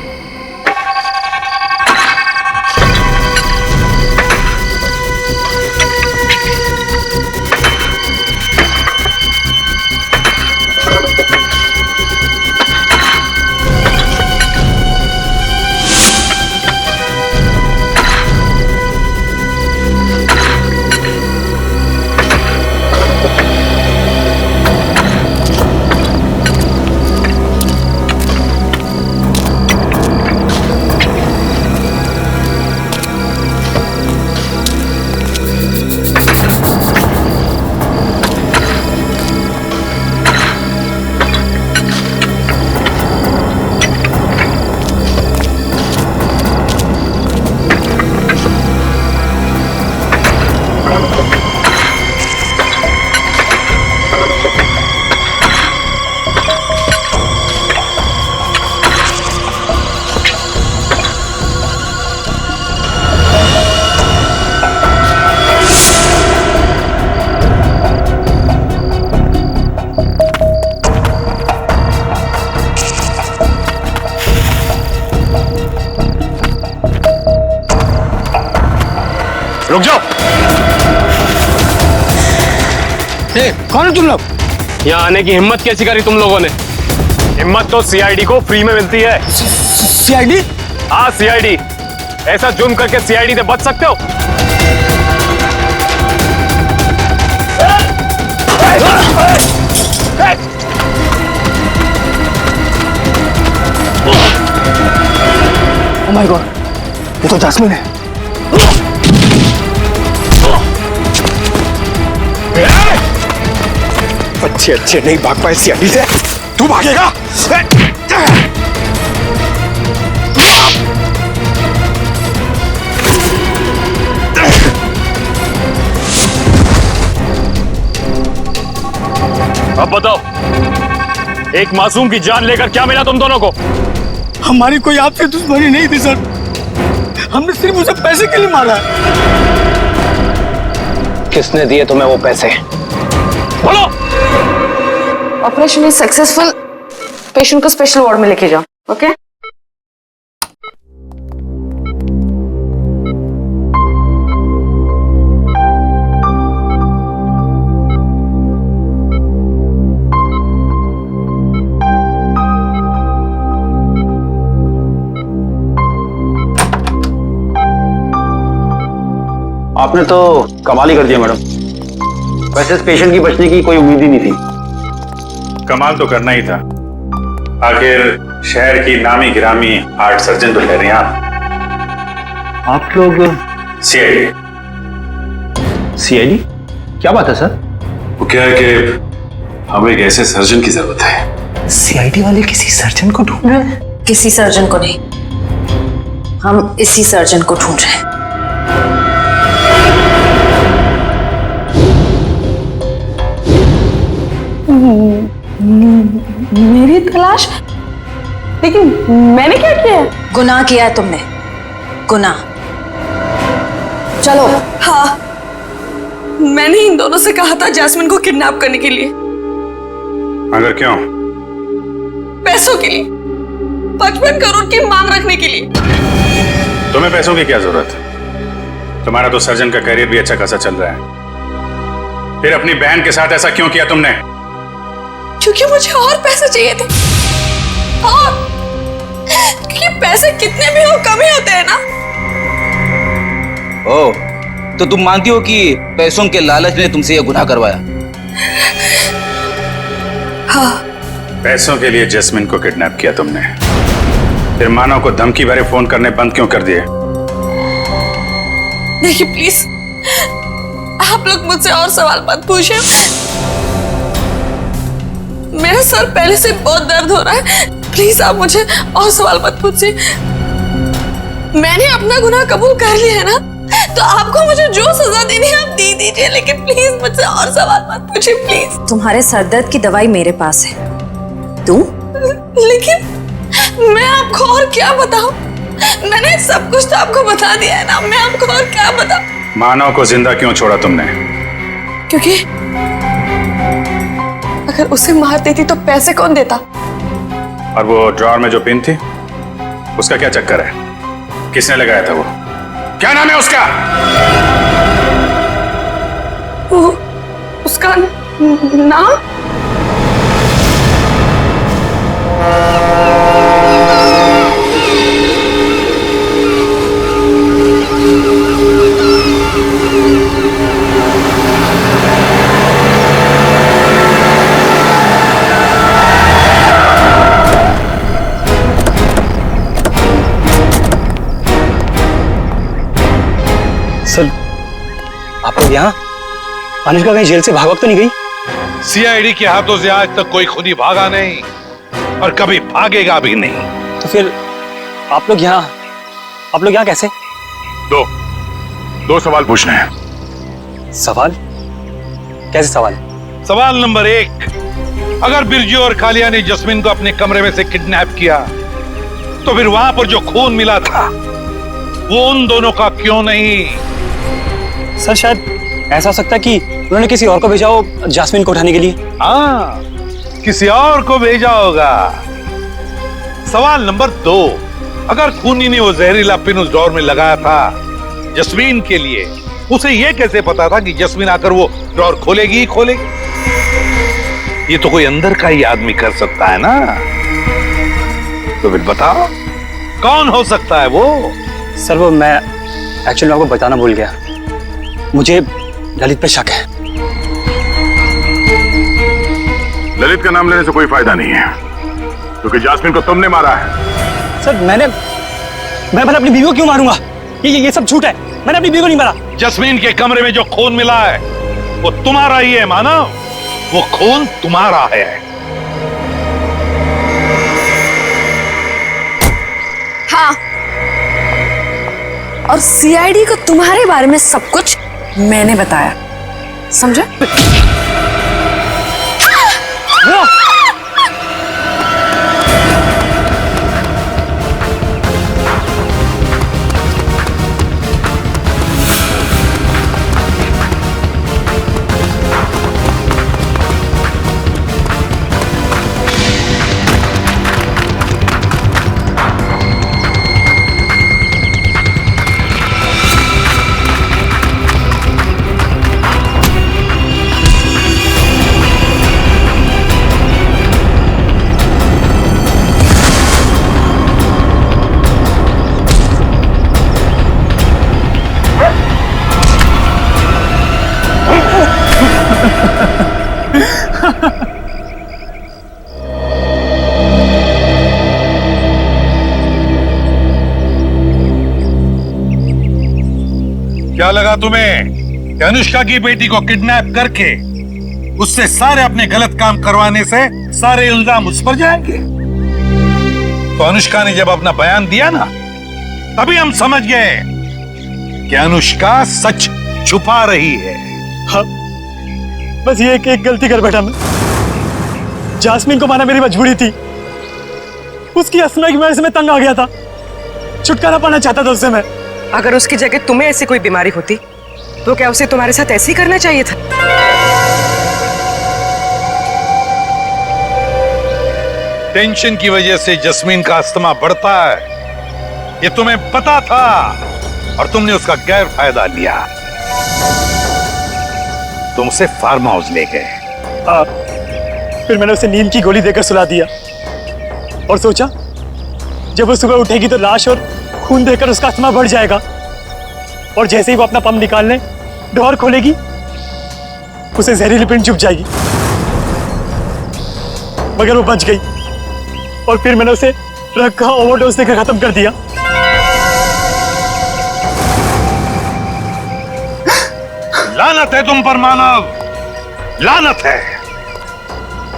रुक जाओ। कौन है तुम लोग? यहाँ आने की हिम्मत कैसी करी तुम लोगों ने? हिम्मत तो सीआईडी को फ्री में मिलती है। सीआईडी? हाँ सीआईडी। ऐसा जुर्म करके सीआईडी से बच सकते हो? ओह माय गॉड, ये तो जैस्मिन है। अच्छे अच्छे नहीं भाग पाए सीआईडी से, तू भागेगा? बताओ, एक मासूम की जान लेकर क्या मिला तुम दोनों को? हमारी कोई आपसे दुश्मनी नहीं थी सर, हमने सिर्फ उसे पैसे के लिए मारा। किसने दिए तुम्हें वो पैसे? बोलो। ऑपरेशन इज सक्सेसफुल, पेशेंट को स्पेशल वार्ड में लेके जाओ। ओके आपने तो कमाल ही कर दिया मैडम। वैसे इस पेशेंट की बचने की कोई उम्मीद ही नहीं थी। कमाल तो करना ही था, आखिर शहर की नामी गिरामी हार्ट सर्जन तो कह रहे हैं आप लोग सीआईडी। सीआईडी? क्या बात है सर? वो क्या है कि हमें एक ऐसे सर्जन की जरूरत है। सीआईडी वाले किसी सर्जन को ढूंढ रहे हैं? किसी सर्जन को नहीं, हम इसी सर्जन को ढूंढ रहे हैं। मेरी तलाश? लेकिन मैंने क्या किया है? गुनाह किया है तुमने, गुनाह। चलो। हाँ, मैंने इन दोनों से कहा था जैस्मिन को किडनैप करने के लिए। मगर क्यों? पैसों के लिए, 55 करोड़ की मांग रखने के लिए। तुम्हें पैसों की क्या जरूरत है? तुम्हारा तो सर्जन का करियर भी अच्छा खासा चल रहा है, फिर अपनी बहन के साथ ऐसा क्यों किया तुमने? क्योंकि मुझे और पैसे चाहिए थे। और क्योंकि पैसे कितने भी हो कम ही होते हैं ना। ओ, तो तुम मानती हो कि पैसों के लालच ने तुमसे यह गुनाह करवाया? हाँ। पैसों के लिए जैस्मिन को किडनैप किया तुमने, फिर मानव को धमकी भरे फोन करने बंद क्यों कर दिए? देखिए प्लीज, आप लोग मुझसे और सवाल मत पूछिए। मेरा सर पहले से बहुत दर्द हो रहा है, प्लीज आप मुझे और सवाल मत पूछिए। मैंने अपना गुनाह कबूल कर लिया है ना, तो आपको मुझे जो सजा देनी है आप दे दीजिए, लेकिन प्लीज मुझसे और सवाल मत पूछिए प्लीज। तुम्हारे सरदर्द की दवाई मेरे पास है, तू? लेकिन मैं आपको और क्या बताऊं? मैंने सब कुछ तो आपको बता दिया है ना, मैं आपको और क्या बताऊं? मानव को जिंदा क्यों छोड़ा तुमने? क्योंकि अगर उसे मार देती तो पैसे कौन देता? और वो ड्रॉर में जो पिन थी, उसका क्या चक्कर है? किसने लगाया था वो? क्या नाम है उसका? वो उसका नाम? सर, आप लोग यहाँ? अनुष्का कहीं जेल से भाग तो नहीं गई? सीआईडी के हाथों से आज तक कोई खुद ही भागा नहीं और कभी भागेगा भी नहीं। तो फिर आप लोग यहाँ कैसे? दो सवाल पूछने हैं। सवाल? कैसे सवाल? सवाल नंबर 1, अगर बिरजू और कालिया ने जस्मिन को अपने कमरे में से किडनैप किया, तो फिर वहां पर जो खून मिला था वो उन दोनों का क्यों नहीं? सर, शायद ऐसा हो सकता है कि उन्होंने किसी और को भेजा हो जैस्मिन को उठाने के लिए। हाँ, किसी और को भेजा होगा। सवाल नंबर 2, अगर खूनी ने वो जहरीला पिन उस ड्रॉर में लगाया था जस्मीन के लिए, उसे यह कैसे पता था कि जस्मीन आकर वो ड्रॉर खोलेगी ही खोलेगी? ये तो कोई अंदर का ही आदमी कर सकता है ना। तो फिर बताओ कौन हो सकता है वो? सर, वो मैं एक्चुअली आपको बताना भूल गया, मुझे ललित पे शक है। ललित का नाम लेने से कोई फायदा नहीं है, क्योंकि जैस्मिन को तुमने मारा है। सर, मैं अपनी बीवी को क्यों मारूंगा? ये सब झूठ है, मैंने अपनी बीवी को नहीं मारा। जस्मीन के कमरे में जो खून मिला है वो तुम्हारा ही है मानव, वो खून तुम्हारा है। हाँ, और सीआईडी को तुम्हारे बारे में सब कुछ मैंने बताया, समझे? क्या लगा तुम्हें कि अनुष्का की बेटी को किडनैप करके उससे सारे अपने गलत काम करवाने से सारे इल्जाम उस पर जाएंगे? तो अनुष्का ने जब अपना बयान दिया ना, तभी हम समझ गए कि अनुष्का सच छुपा रही है। हाँ, बस ये एक गलती कर बैठा मैं। जास्मीन को माना मेरी मजबूरी थी। उसकी असमय की वजह से मैं तंग आ गया था, छुटकारा पाना चाहता था उससे मैं। अगर उसकी जगह तुम्हें ऐसी कोई बीमारी होती तो क्या उसे तुम्हारे साथ ऐसे ही करना चाहिए था? टेंशन की वजह से जस्मीन का अस्थमा बढ़ता है, ये तुम्हें पता था और तुमने उसका गैर फायदा लिया। तुम उसे फार्म हाउस ले गए। फिर मैंने उसे नींद की गोली देकर सुला दिया और सोचा जब वो सुबह उठेगी तो लाश और खून देखकर उसका अस्थमा बढ़ जाएगा और जैसे ही वो अपना पंप निकालने डोर खोलेगी उसे जहरीली पिंड चुभ जाएगी। मगर वो बच गई और फिर मैंने उसे ड्रग का ओवरडोज देकर खत्म कर दिया। लानत है तुम पर मानव, लानत है।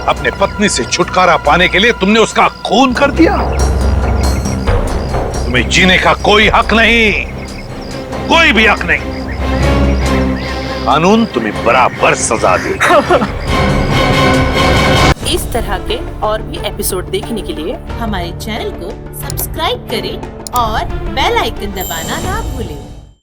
अपने पत्नी से छुटकारा पाने के लिए तुमने उसका खून कर दिया। तुम्हें जीने का कोई हक नहीं, कोई भी हक नहीं। कानून तुम्हें बराबर सजा देगा। इस तरह के और भी एपिसोड देखने के लिए हमारे चैनल को सब्सक्राइब करें और बेल आइकन दबाना ना भूलें।